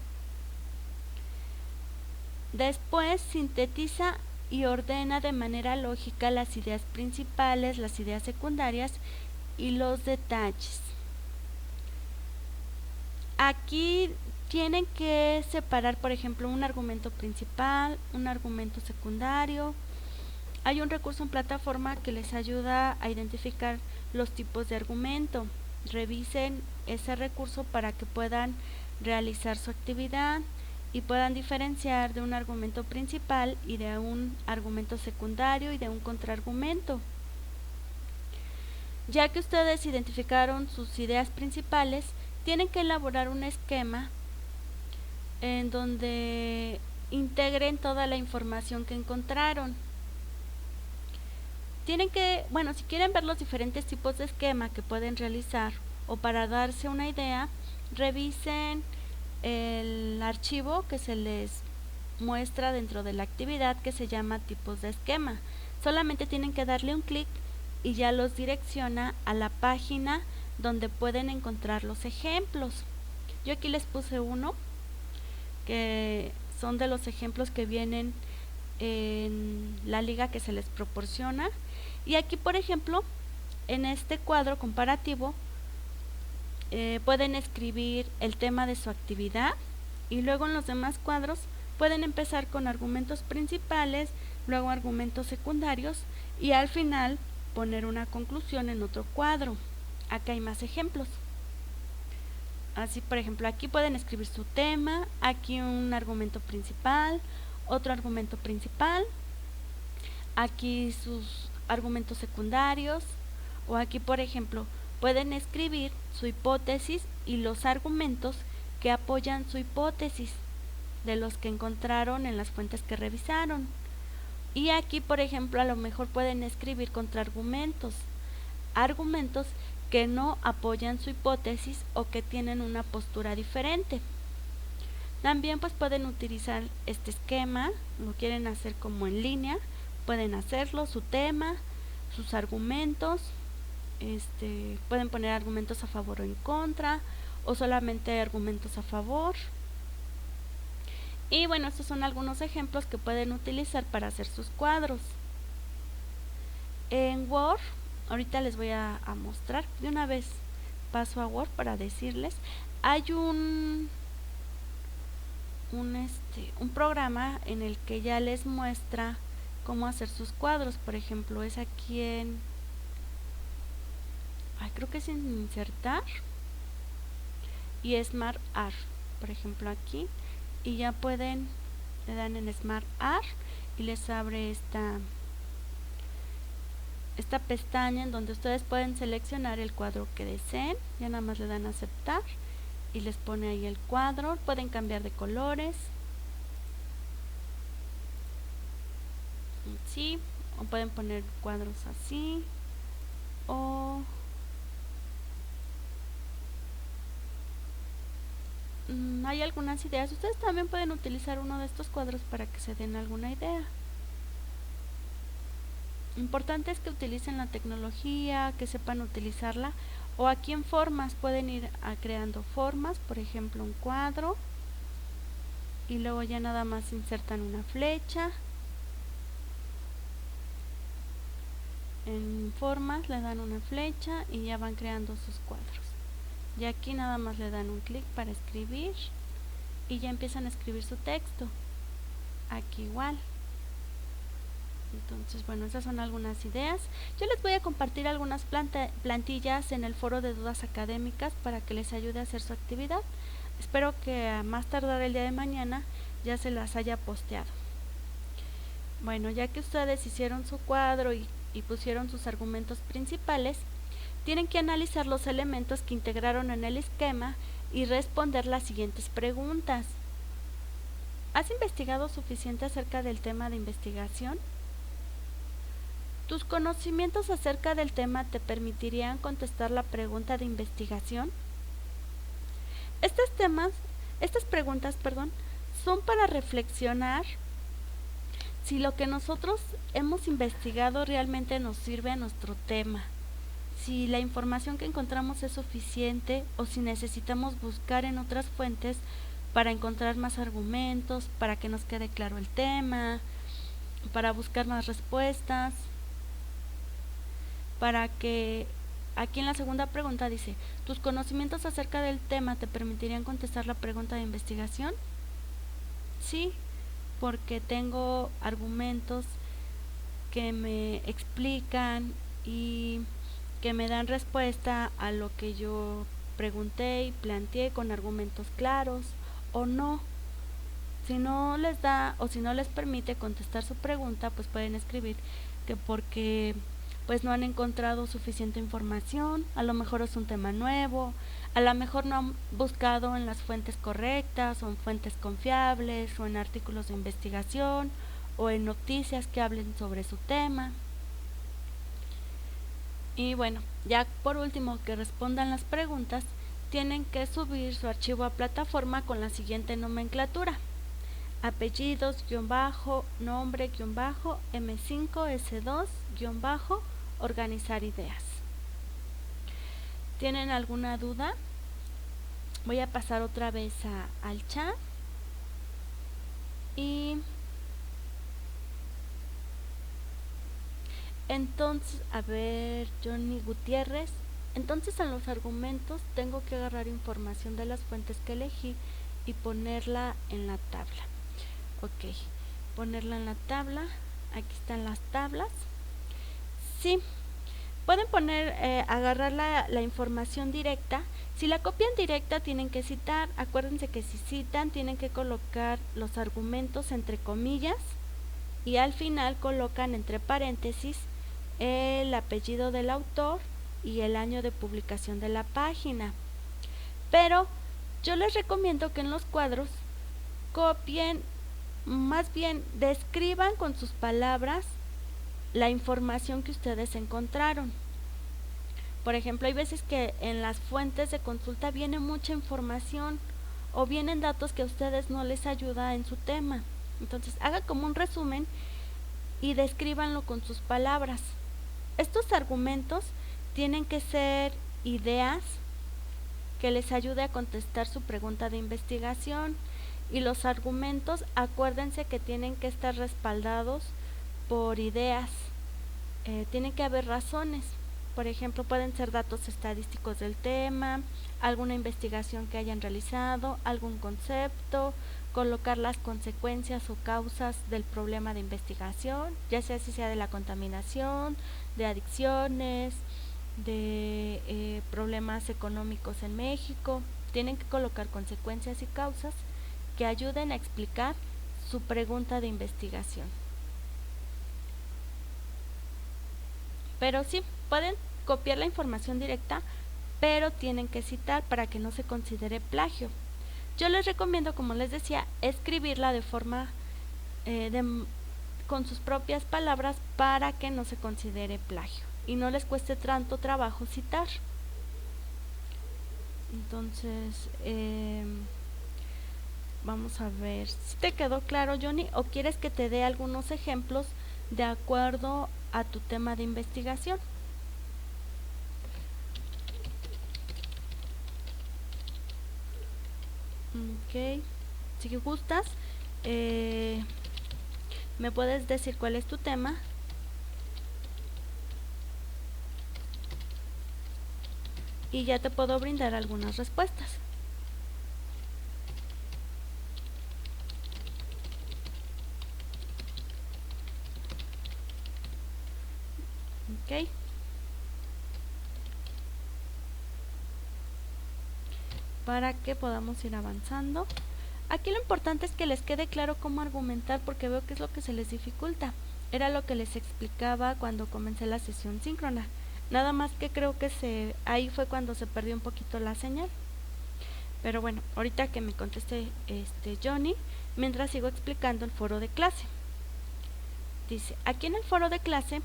Después sintetiza y ordena de manera lógica las ideas principales, las ideas secundarias y los detalles. Aquí tienen que separar, por ejemplo, un argumento principal, un argumento secundario. Hay un recurso en plataforma que les ayuda a identificar los tipos de argumento. Revisen ese recurso para que puedan realizar su actividad y puedan diferenciar de un argumento principal y de un argumento secundario y de un contraargumento. Ya que ustedes identificaron sus ideas principales, tienen que elaborar un esquema en donde integren toda la información que encontraron. Tienen que, bueno, si quieren ver los diferentes tipos de esquema que pueden realizar o para darse una idea, revisen el archivo que se les muestra dentro de la actividad que se llama tipos de esquema. Solamente tienen que darle un clic y ya los direcciona a la página donde pueden encontrar los ejemplos. Yo aquí les puse uno que son de los ejemplos que vienen en la liga que se les proporciona, y aquí por ejemplo en este cuadro comparativo pueden escribir el tema de su actividad, y luego en los demás cuadros pueden empezar con argumentos principales, luego argumentos secundarios y al final poner una conclusión en otro cuadro. Acá hay más ejemplos. Así, por ejemplo, aquí pueden escribir su tema, aquí un argumento principal, otro argumento principal, aquí sus argumentos secundarios, o aquí, por ejemplo, pueden escribir su hipótesis y los argumentos que apoyan su hipótesis de los que encontraron en las fuentes que revisaron. Y aquí, por ejemplo, a lo mejor pueden escribir contraargumentos, argumentos que no apoyan su hipótesis o que tienen una postura diferente. También pues pueden utilizar este esquema, lo quieren hacer como en línea, pueden hacerlo, su tema, sus argumentos, pueden poner argumentos a favor o en contra, o solamente argumentos a favor. Y bueno, estos son algunos ejemplos que pueden utilizar para hacer sus cuadros. En Word, ahorita les voy a mostrar, de una vez paso a Word para decirles, hay un programa en el que ya les muestra cómo hacer sus cuadros. Por ejemplo, es aquí en, creo que es en insertar y Smart Art, por ejemplo aquí, y ya pueden, le dan en Smart Art y les abre esta pestaña en donde ustedes pueden seleccionar el cuadro que deseen. Ya nada más le dan a aceptar y les pone ahí el cuadro. Pueden cambiar de colores, sí, o pueden poner cuadros así, o hay algunas ideas. Ustedes también pueden utilizar uno de estos cuadros para que se den alguna idea. Importante es que utilicen la tecnología, que sepan utilizarla, o aquí en formas pueden ir creando formas, por ejemplo un cuadro, y luego ya nada más insertan una flecha. En formas le dan una flecha y ya van creando sus cuadros. Y aquí nada más le dan un clic para escribir y ya empiezan a escribir su texto. Aquí igual. Entonces, bueno, esas son algunas ideas. Yo les voy a compartir algunas plantillas en el foro de dudas académicas para que les ayude a hacer su actividad. Espero que a más tardar el día de mañana ya se las haya posteado. Bueno, ya que ustedes hicieron su cuadro y pusieron sus argumentos principales, tienen que analizar los elementos que integraron en el esquema y responder las siguientes preguntas. ¿Has investigado suficiente acerca del tema de investigación? ¿Tus conocimientos acerca del tema te permitirían contestar la pregunta de investigación? Estas preguntas, son para reflexionar si lo que nosotros hemos investigado realmente nos sirve a nuestro tema, si la información que encontramos es suficiente o si necesitamos buscar en otras fuentes para encontrar más argumentos, para que nos quede claro el tema, para buscar más respuestas, para que aquí en la segunda pregunta dice, ¿tus conocimientos acerca del tema te permitirían contestar la pregunta de investigación? Sí, porque tengo argumentos que me explican y que me dan respuesta a lo que yo pregunté y planteé con argumentos claros, o no. Si no les da o si no les permite contestar su pregunta, pues pueden escribir que porque pues no han encontrado suficiente información, a lo mejor es un tema nuevo, A lo mejor no han buscado en las fuentes correctas o en fuentes confiables o en artículos de investigación o en noticias que hablen sobre su tema. Y bueno, ya por último que respondan las preguntas, tienen que subir su archivo a plataforma con la siguiente nomenclatura: apellidos, nombre, M5, S2, organizar ideas. ¿Tienen alguna duda? Voy a pasar otra vez al chat. Y entonces, a ver, Johnny Gutiérrez. Entonces en los argumentos tengo que agarrar información de las fuentes que elegí y ponerla en la tabla. Ok, ponerla en la tabla. Aquí están las tablas. Sí, pueden agarrar la información directa. Si la copian directa tienen que citar. Acuérdense que si citan tienen que colocar los argumentos entre comillas y al final colocan entre paréntesis el apellido del autor y el año de publicación de la página. Pero yo les recomiendo que en los cuadros copien, más bien describan con sus palabras la información que ustedes encontraron. Por ejemplo, hay veces que en las fuentes de consulta viene mucha información o vienen datos que a ustedes no les ayuda en su tema. Entonces, haga como un resumen y descríbanlo con sus palabras. Estos argumentos tienen que ser ideas que les ayude a contestar su pregunta de investigación, y los argumentos, acuérdense que tienen que estar respaldados por ideas. Tienen que haber razones. Por ejemplo, pueden ser datos estadísticos del tema, alguna investigación que hayan realizado, algún concepto, colocar las consecuencias o causas del problema de investigación, ya sea si sea de la contaminación, de adicciones, de problemas económicos en México. Tienen que colocar consecuencias y causas que ayuden a explicar su pregunta de investigación. Pero sí, pueden copiar la información directa, pero tienen que citar para que no se considere plagio. Yo les recomiendo, como les decía, escribirla de forma con sus propias palabras para que no se considere plagio y no les cueste tanto trabajo citar. Entonces, vamos a ver si te quedó claro, Johnny, o quieres que te dé algunos ejemplos de acuerdo a tu tema de investigación. Ok, si gustas, me puedes decir cuál es tu tema y ya te puedo brindar algunas respuestas. Ok. Para que podamos ir avanzando. Aquí lo importante es que les quede claro cómo argumentar, porque veo que es lo que se les dificulta. Era lo que les explicaba cuando comencé la sesión síncrona. Nada más que creo que ahí fue cuando se perdió un poquito la señal. Pero bueno, ahorita que me conteste Johnny, mientras sigo explicando el foro de clase. Dice, aquí en el foro de clase,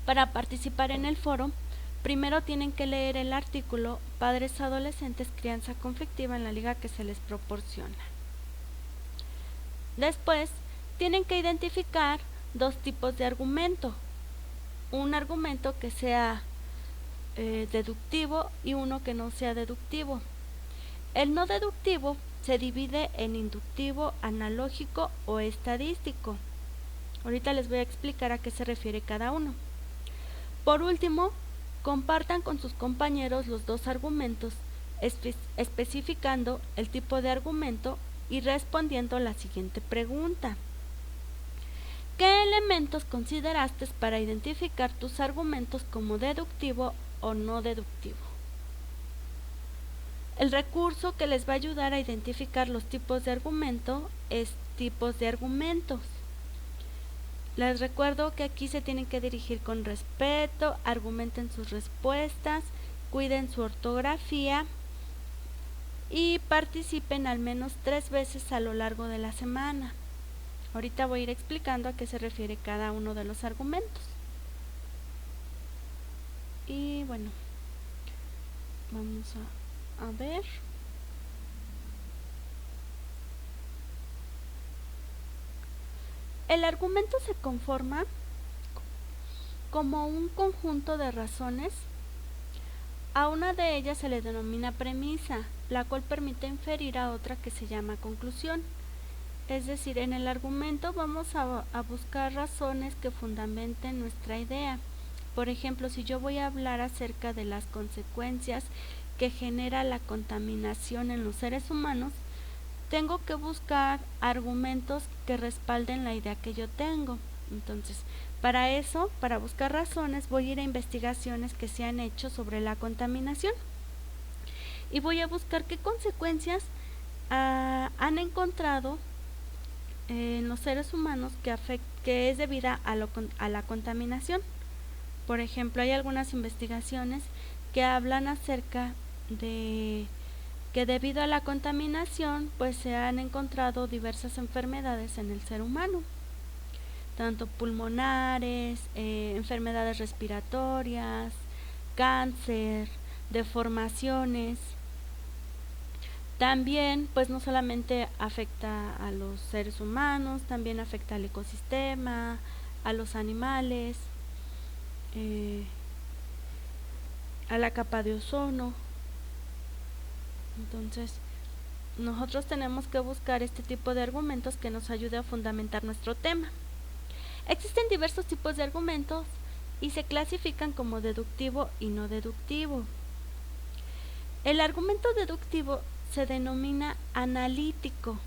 para participar en el foro, primero tienen que leer el artículo Padres Adolescentes, Crianza Conflictiva en la liga que se les proporciona. Después, tienen que identificar dos tipos de argumento. Un argumento que sea deductivo y uno que no sea deductivo. El no deductivo se divide en inductivo, analógico o estadístico. Ahorita les voy a explicar a qué se refiere cada uno. Por último, compartan con sus compañeros los dos argumentos, especificando el tipo de argumento y respondiendo la siguiente pregunta. ¿Qué elementos consideraste para identificar tus argumentos como deductivo o no deductivo? El recurso que les va a ayudar a identificar los tipos de argumento es tipos de argumentos. Les recuerdo que aquí se tienen que dirigir con respeto, argumenten sus respuestas, cuiden su ortografía y participen al menos 3 veces a lo largo de la semana. Ahorita voy a ir explicando a qué se refiere cada uno de los argumentos. Y bueno, vamos a ver. El argumento se conforma como un conjunto de razones. A una de ellas se le denomina premisa, la cual permite inferir a otra que se llama conclusión. Es decir, en el argumento vamos a buscar razones que fundamenten nuestra idea. Por ejemplo, si yo voy a hablar acerca de las consecuencias que genera la contaminación en los seres humanos, tengo que buscar argumentos que respalden la idea que yo tengo. Entonces, para eso, para buscar razones, voy a ir a investigaciones que se han hecho sobre la contaminación y voy a buscar qué consecuencias han encontrado en los seres humanos que es debida a la contaminación. Por ejemplo, hay algunas investigaciones que hablan acerca de que debido a la contaminación pues se han encontrado diversas enfermedades en el ser humano, tanto pulmonares, enfermedades respiratorias, cáncer, deformaciones. También pues no solamente afecta a los seres humanos, también afecta al ecosistema, a los animales, a la capa de ozono. Entonces, nosotros tenemos que buscar este tipo de argumentos que nos ayude a fundamentar nuestro tema. Existen diversos tipos de argumentos y se clasifican como deductivo y no deductivo. El argumento deductivo se denomina analítico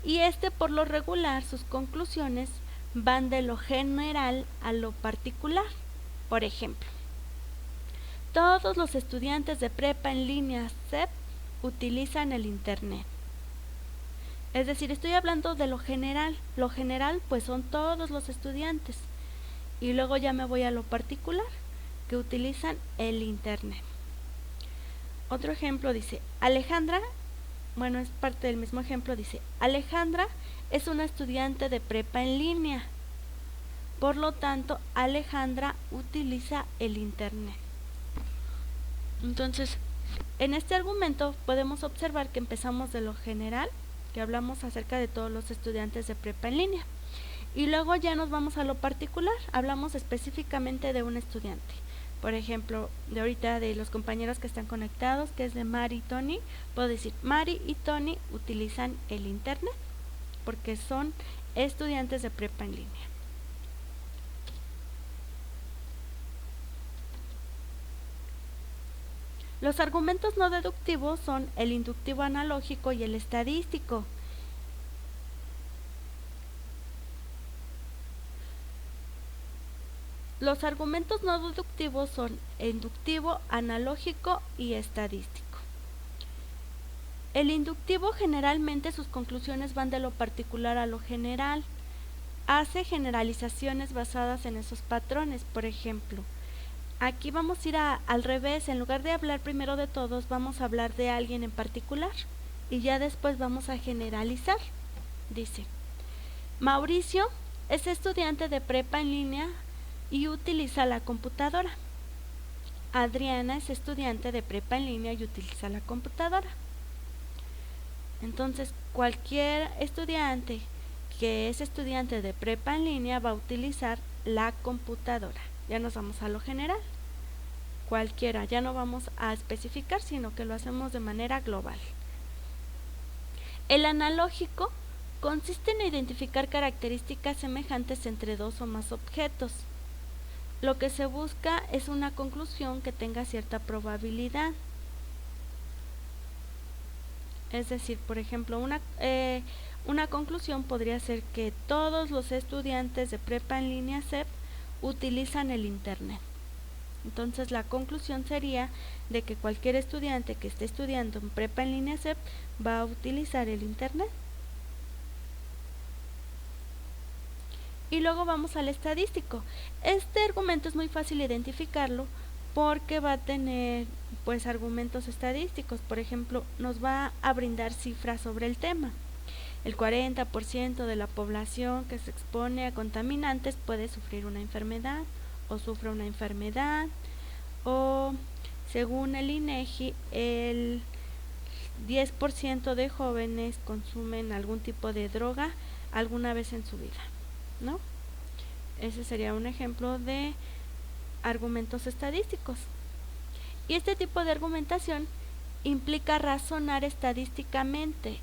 y por lo regular sus conclusiones van de lo general a lo particular. Por ejemplo, todos los estudiantes de prepa en línea SEP utilizan el internet. Es decir, estoy hablando de lo general. Lo general pues son todos los estudiantes. Y luego ya me voy a lo particular, que utilizan el internet. Otro ejemplo dice, Alejandra, bueno, es parte del mismo ejemplo, dice, Alejandra es una estudiante de prepa en línea. Por lo tanto, Alejandra utiliza el internet. Entonces, en este argumento podemos observar que empezamos de lo general, que hablamos acerca de todos los estudiantes de prepa en línea. Y luego ya nos vamos a lo particular, hablamos específicamente de un estudiante. Por ejemplo, de ahorita de los compañeros que están conectados, que es de Mari y Tony, puedo decir, Mari y Tony utilizan el internet porque son estudiantes de prepa en línea. Los argumentos no deductivos son el inductivo analógico y el estadístico. Los argumentos no deductivos son inductivo, analógico y estadístico. El inductivo generalmente sus conclusiones van de lo particular a lo general. Hace generalizaciones basadas en esos patrones. Por ejemplo, aquí vamos a ir al revés. En lugar de hablar primero de todos, vamos a hablar de alguien en particular y ya después vamos a generalizar. Dice, Mauricio es estudiante de prepa en línea y utiliza la computadora. Adriana es estudiante de prepa en línea y utiliza la computadora. Entonces, cualquier estudiante que es estudiante de prepa en línea va a utilizar la computadora. Ya nos vamos a lo general. Cualquiera, ya no vamos a especificar, sino que lo hacemos de manera global. El analógico consiste en identificar características semejantes entre dos o más objetos. Lo que se busca es una conclusión que tenga cierta probabilidad. Es decir, por ejemplo, una conclusión podría ser que todos los estudiantes de prepa en línea SEP utilizan el internet. Entonces la conclusión sería de que cualquier estudiante que esté estudiando en prepa en línea SEP va a utilizar el internet. Y luego vamos al estadístico. Este argumento es muy fácil identificarlo porque va a tener pues argumentos estadísticos. Por ejemplo, nos va a brindar cifras sobre el tema. El 40% de la población que se expone a contaminantes puede sufrir una enfermedad o sufre una enfermedad, o según el INEGI, el 10% de jóvenes consumen algún tipo de droga alguna vez en su vida, ¿no? Ese sería un ejemplo de argumentos estadísticos. Y este tipo de argumentación implica razonar estadísticamente,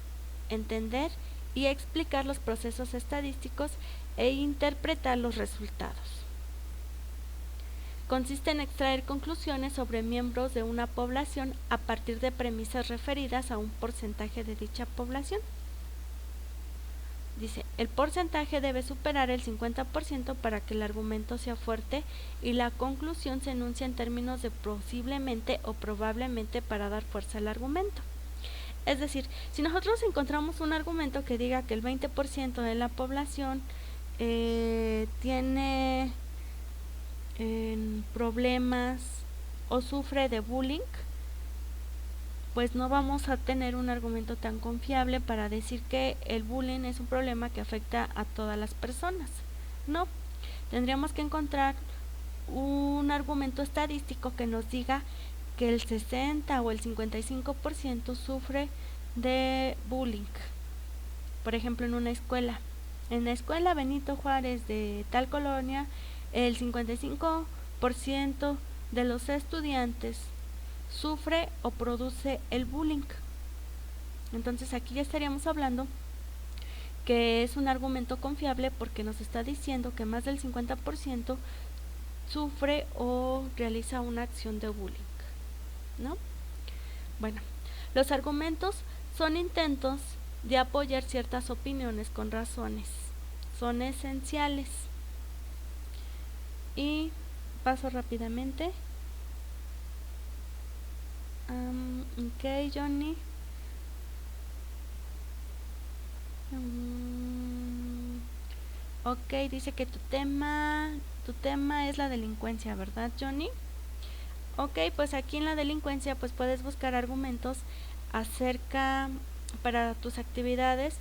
entender y explicar los procesos estadísticos e interpretar los resultados. Consiste en extraer conclusiones sobre miembros de una población a partir de premisas referidas a un porcentaje de dicha población. Dice, el porcentaje debe superar el 50% para que el argumento sea fuerte y la conclusión se enuncia en términos de posiblemente o probablemente para dar fuerza al argumento. Es decir, si nosotros encontramos un argumento que diga que el 20% de la población tiene problemas o sufre de bullying, pues no vamos a tener un argumento tan confiable para decir que el bullying es un problema que afecta a todas las personas. No, tendríamos que encontrar un argumento estadístico que nos diga que el 60 o el 55% sufre de bullying. Por ejemplo, en una escuela. En la escuela Benito Juárez de tal colonia, el 55% de los estudiantes sufre o produce el bullying. Entonces aquí ya estaríamos hablando que es un argumento confiable porque nos está diciendo que más del 50% sufre o realiza una acción de bullying, ¿no? Bueno, los argumentos son intentos de apoyar ciertas opiniones con razones. Son esenciales. Y paso rápidamente. Ok, Johnny. Ok, dice que tu tema es la delincuencia, ¿verdad, Johnny? Ok, pues aquí en la delincuencia pues puedes buscar argumentos acerca para tus actividades,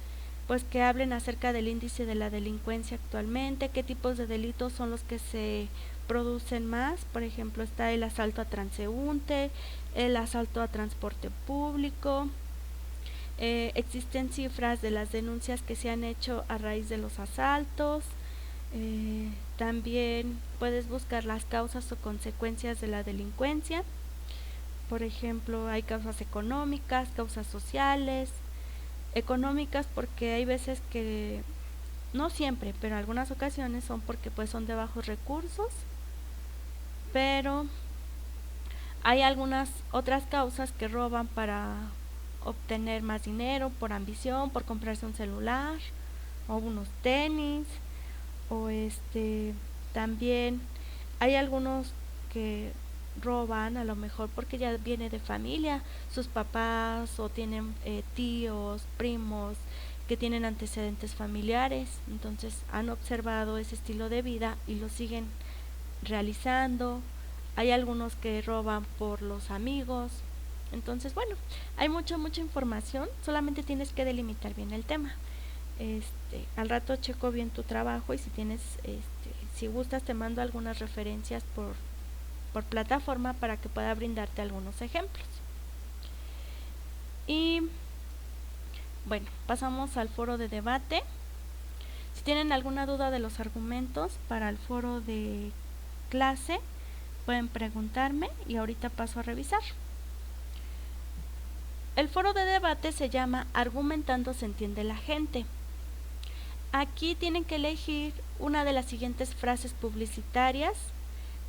pues que hablen acerca del índice de la delincuencia actualmente, qué tipos de delitos son los que se producen más. Por ejemplo, está el asalto a transeúnte, el asalto a transporte público. Existen cifras de las denuncias que se han hecho a raíz de los asaltos. También puedes buscar las causas o consecuencias de la delincuencia. Por ejemplo, hay causas económicas, causas sociales. Económicas porque hay veces que, no siempre, pero en algunas ocasiones son porque pues son de bajos recursos, pero hay algunas otras causas que roban para obtener más dinero, por ambición, por comprarse un celular o unos tenis, o también hay algunos que roban a lo mejor porque ya viene de familia, sus papás o tienen tíos, primos que tienen antecedentes familiares, entonces han observado ese estilo de vida y lo siguen realizando. Hay algunos que roban por los amigos. Entonces, bueno, hay mucha información, solamente tienes que delimitar bien el tema. Al rato checo bien tu trabajo y si tienes, si gustas te mando algunas referencias por plataforma para que pueda brindarte algunos ejemplos. Y bueno, pasamos al foro de debate. Si tienen alguna duda de los argumentos para el foro de clase, pueden preguntarme y ahorita paso a revisar. El foro de debate se llama Argumentando se entiende la gente. Aquí tienen que elegir una de las siguientes frases publicitarias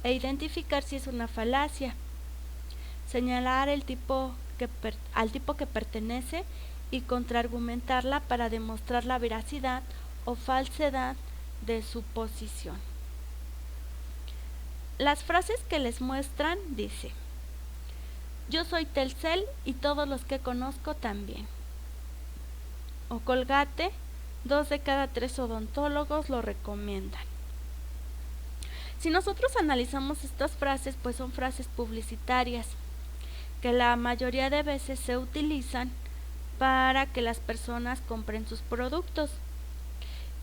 e identificar si es una falacia. Señalar al tipo que pertenece y contraargumentarla para demostrar la veracidad o falsedad de su posición. Las frases que les muestran dice: yo soy Telcel y todos los que conozco también. O Colgate, 2 de cada 3 odontólogos lo recomiendan. Si nosotros analizamos estas frases, pues son frases publicitarias que la mayoría de veces se utilizan para que las personas compren sus productos.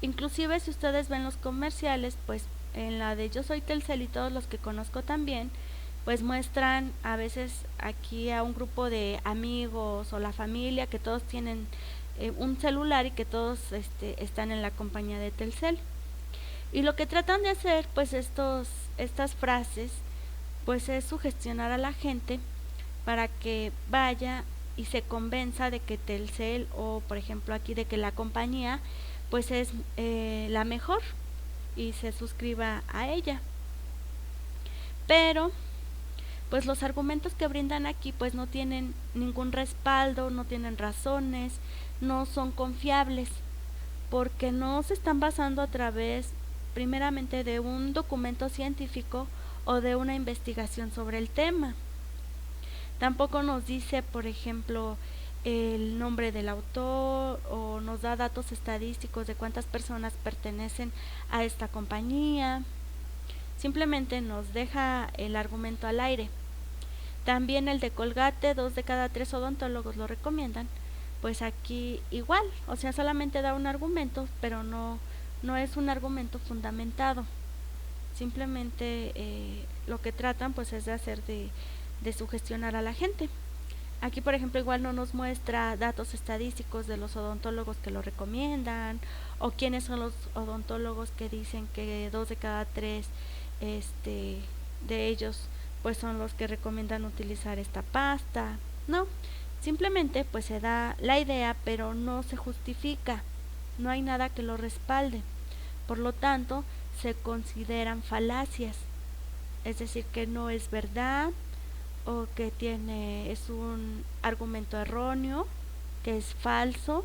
Inclusive si ustedes ven los comerciales, pues en la de Yo Soy Telcel y todos los que conozco también, pues muestran a veces aquí a un grupo de amigos o la familia que todos tienen un celular y que todos están en la compañía de Telcel. Y lo que tratan de hacer, pues estas frases, pues es sugestionar a la gente para que vaya y se convenza de que Telcel, o por ejemplo aquí de que la compañía pues es la mejor, y se suscriba a ella. Pero pues los argumentos que brindan aquí pues no tienen ningún respaldo, no tienen razones, no son confiables, porque no se están basando a través primeramente de un documento científico o de una investigación sobre el tema. Tampoco nos dice, por ejemplo, el nombre del autor, o nos da datos estadísticos de cuántas personas pertenecen a esta compañía. Simplemente nos deja el argumento al aire. También el de Colgate, 2 de cada 3 odontólogos lo recomiendan. Pues aquí igual, o sea, solamente da un argumento, pero no es un argumento fundamentado. Simplemente lo que tratan pues es de hacer de sugestionar a la gente. Aquí, por ejemplo, igual no nos muestra datos estadísticos de los odontólogos que lo recomiendan, o quiénes son los odontólogos que dicen que 2 de cada 3 de ellos pues son los que recomiendan utilizar esta pasta. No, simplemente pues se da la idea, pero no se justifica, no hay nada que lo respalde. Por lo tanto, se consideran falacias, es decir, que no es verdad, o que es un argumento erróneo, que es falso.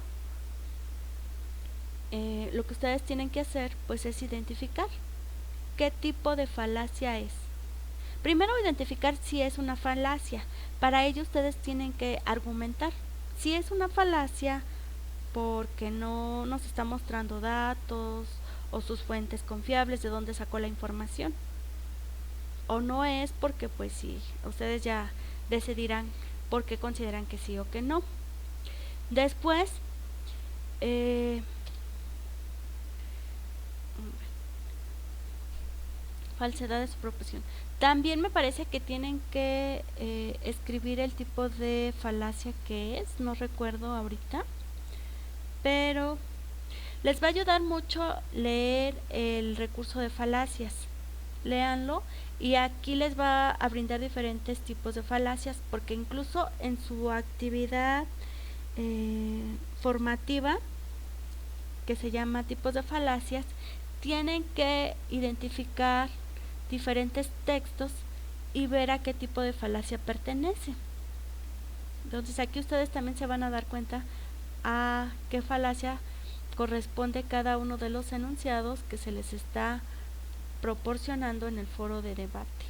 Lo que ustedes tienen que hacer pues es identificar qué tipo de falacia es. Primero identificar si es una falacia. Para ello ustedes tienen que argumentar si es una falacia porque no nos está mostrando datos o sus fuentes confiables, de dónde sacó la información, o no es porque pues sí, ustedes ya decidirán por qué consideran que sí o que no. Después falsedad de su proposición. También me parece que tienen que escribir el tipo de falacia que es, no recuerdo ahorita, pero les va a ayudar mucho leer el recurso de falacias. Léanlo, y aquí les va a brindar diferentes tipos de falacias, porque incluso en su actividad formativa, que se llama tipos de falacias, tienen que identificar diferentes textos y ver a qué tipo de falacia pertenece. Entonces aquí ustedes también se van a dar cuenta a qué falacia corresponde cada uno de los enunciados que se les está proporcionando en el foro de debate.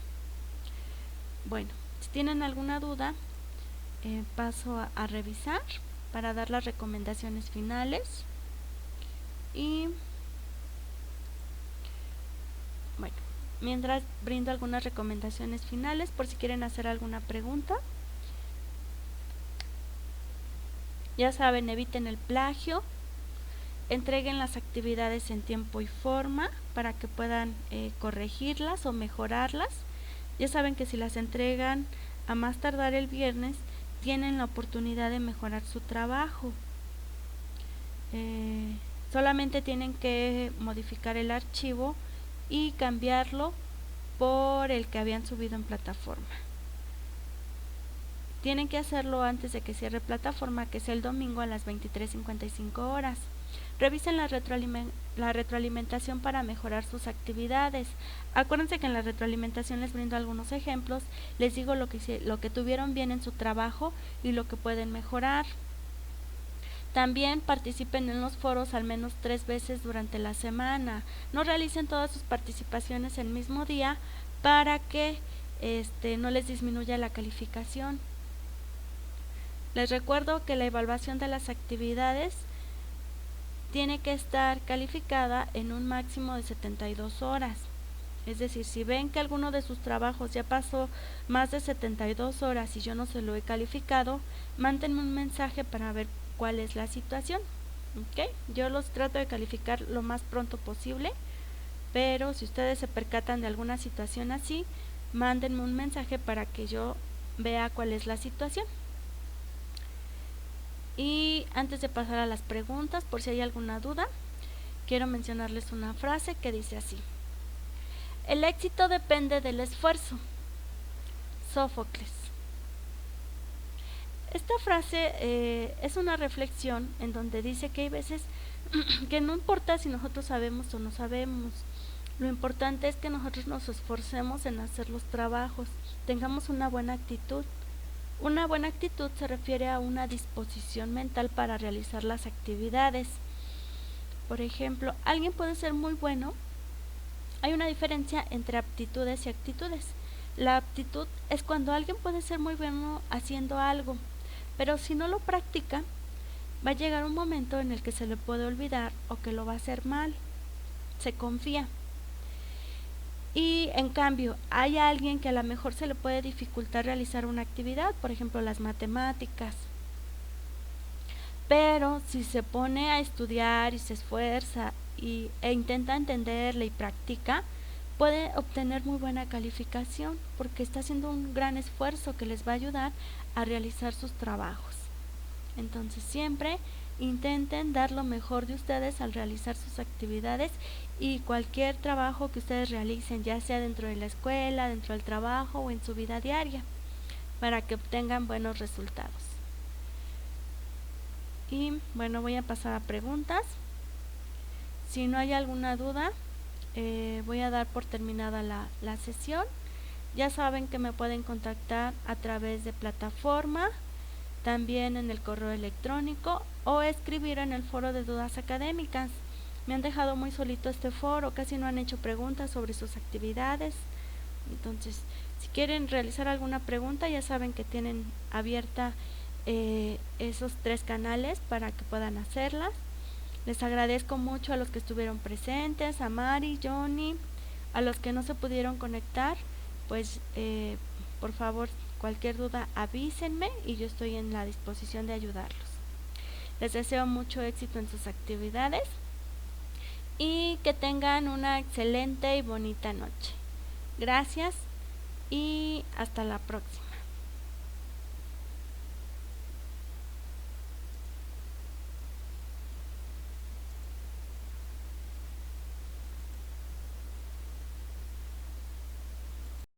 Bueno, si tienen alguna duda, paso a revisar para dar las recomendaciones finales. Y bueno, mientras brindo algunas recomendaciones finales por si quieren hacer alguna pregunta. Ya saben, eviten el plagio, entreguen las actividades en tiempo y forma para que puedan corregirlas o mejorarlas. Ya saben que si las entregan a más tardar el viernes, tienen la oportunidad de mejorar su trabajo. Solamente tienen que modificar el archivo y cambiarlo por el que habían subido en plataforma. Tienen que hacerlo antes de que cierre plataforma, que es el domingo a las 23:55 horas. Revisen la retroalimentación para mejorar sus actividades. Acuérdense que en la retroalimentación les brindo algunos ejemplos, les digo lo que tuvieron bien en su trabajo y lo que pueden mejorar. También participen en los foros al menos 3 veces durante la semana. No realicen todas sus participaciones el mismo día para que no les disminuya la calificación. Les recuerdo que la evaluación de las actividades tiene que estar calificada en un máximo de 72 horas. Es decir, si ven que alguno de sus trabajos ya pasó más de 72 horas y yo no se lo he calificado, mándenme un mensaje para ver cuál es la situación. ¿Ok? Yo los trato de calificar lo más pronto posible, pero si ustedes se percatan de alguna situación así, mándenme un mensaje para que yo vea cuál es la situación. Y antes de pasar a las preguntas, por si hay alguna duda, quiero mencionarles una frase que dice así: el éxito depende del esfuerzo. Sófocles. Esta frase es una reflexión en donde dice que hay veces que no importa si nosotros sabemos o no sabemos, lo importante es que nosotros nos esforcemos en hacer los trabajos, tengamos una buena actitud. Una buena actitud se refiere a una disposición mental para realizar las actividades. Por ejemplo, alguien puede ser muy bueno. Hay una diferencia entre aptitudes y actitudes. La aptitud es cuando alguien puede ser muy bueno haciendo algo, pero si no lo practica, va a llegar un momento en el que se le puede olvidar o que lo va a hacer mal. Se confía. Y en cambio, hay alguien que a lo mejor se le puede dificultar realizar una actividad, por ejemplo las matemáticas. Pero si se pone a estudiar y se esfuerza e intenta entenderla y practica, puede obtener muy buena calificación porque está haciendo un gran esfuerzo que les va a ayudar a realizar sus trabajos. Entonces siempre intenten dar lo mejor de ustedes al realizar sus actividades y cualquier trabajo que ustedes realicen, ya sea dentro de la escuela, dentro del trabajo o en su vida diaria, para que obtengan buenos resultados. Y bueno, voy a pasar a preguntas. Si no hay alguna duda, voy a dar por terminada la sesión. Ya saben que me pueden contactar a través de plataforma, también en el correo electrónico o escribir en el foro de dudas académicas. Me han dejado muy solito este foro, casi no han hecho preguntas sobre sus actividades. Entonces, si quieren realizar alguna pregunta, ya saben que tienen abierta esos 3 canales para que puedan hacerlas. Les agradezco mucho a los que estuvieron presentes, a Mari, Johnny, a los que no se pudieron conectar, pues por favor cualquier duda avísenme y yo estoy en la disposición de ayudarlos. Les deseo mucho éxito en sus actividades y que tengan una excelente y bonita noche. Gracias y hasta la próxima.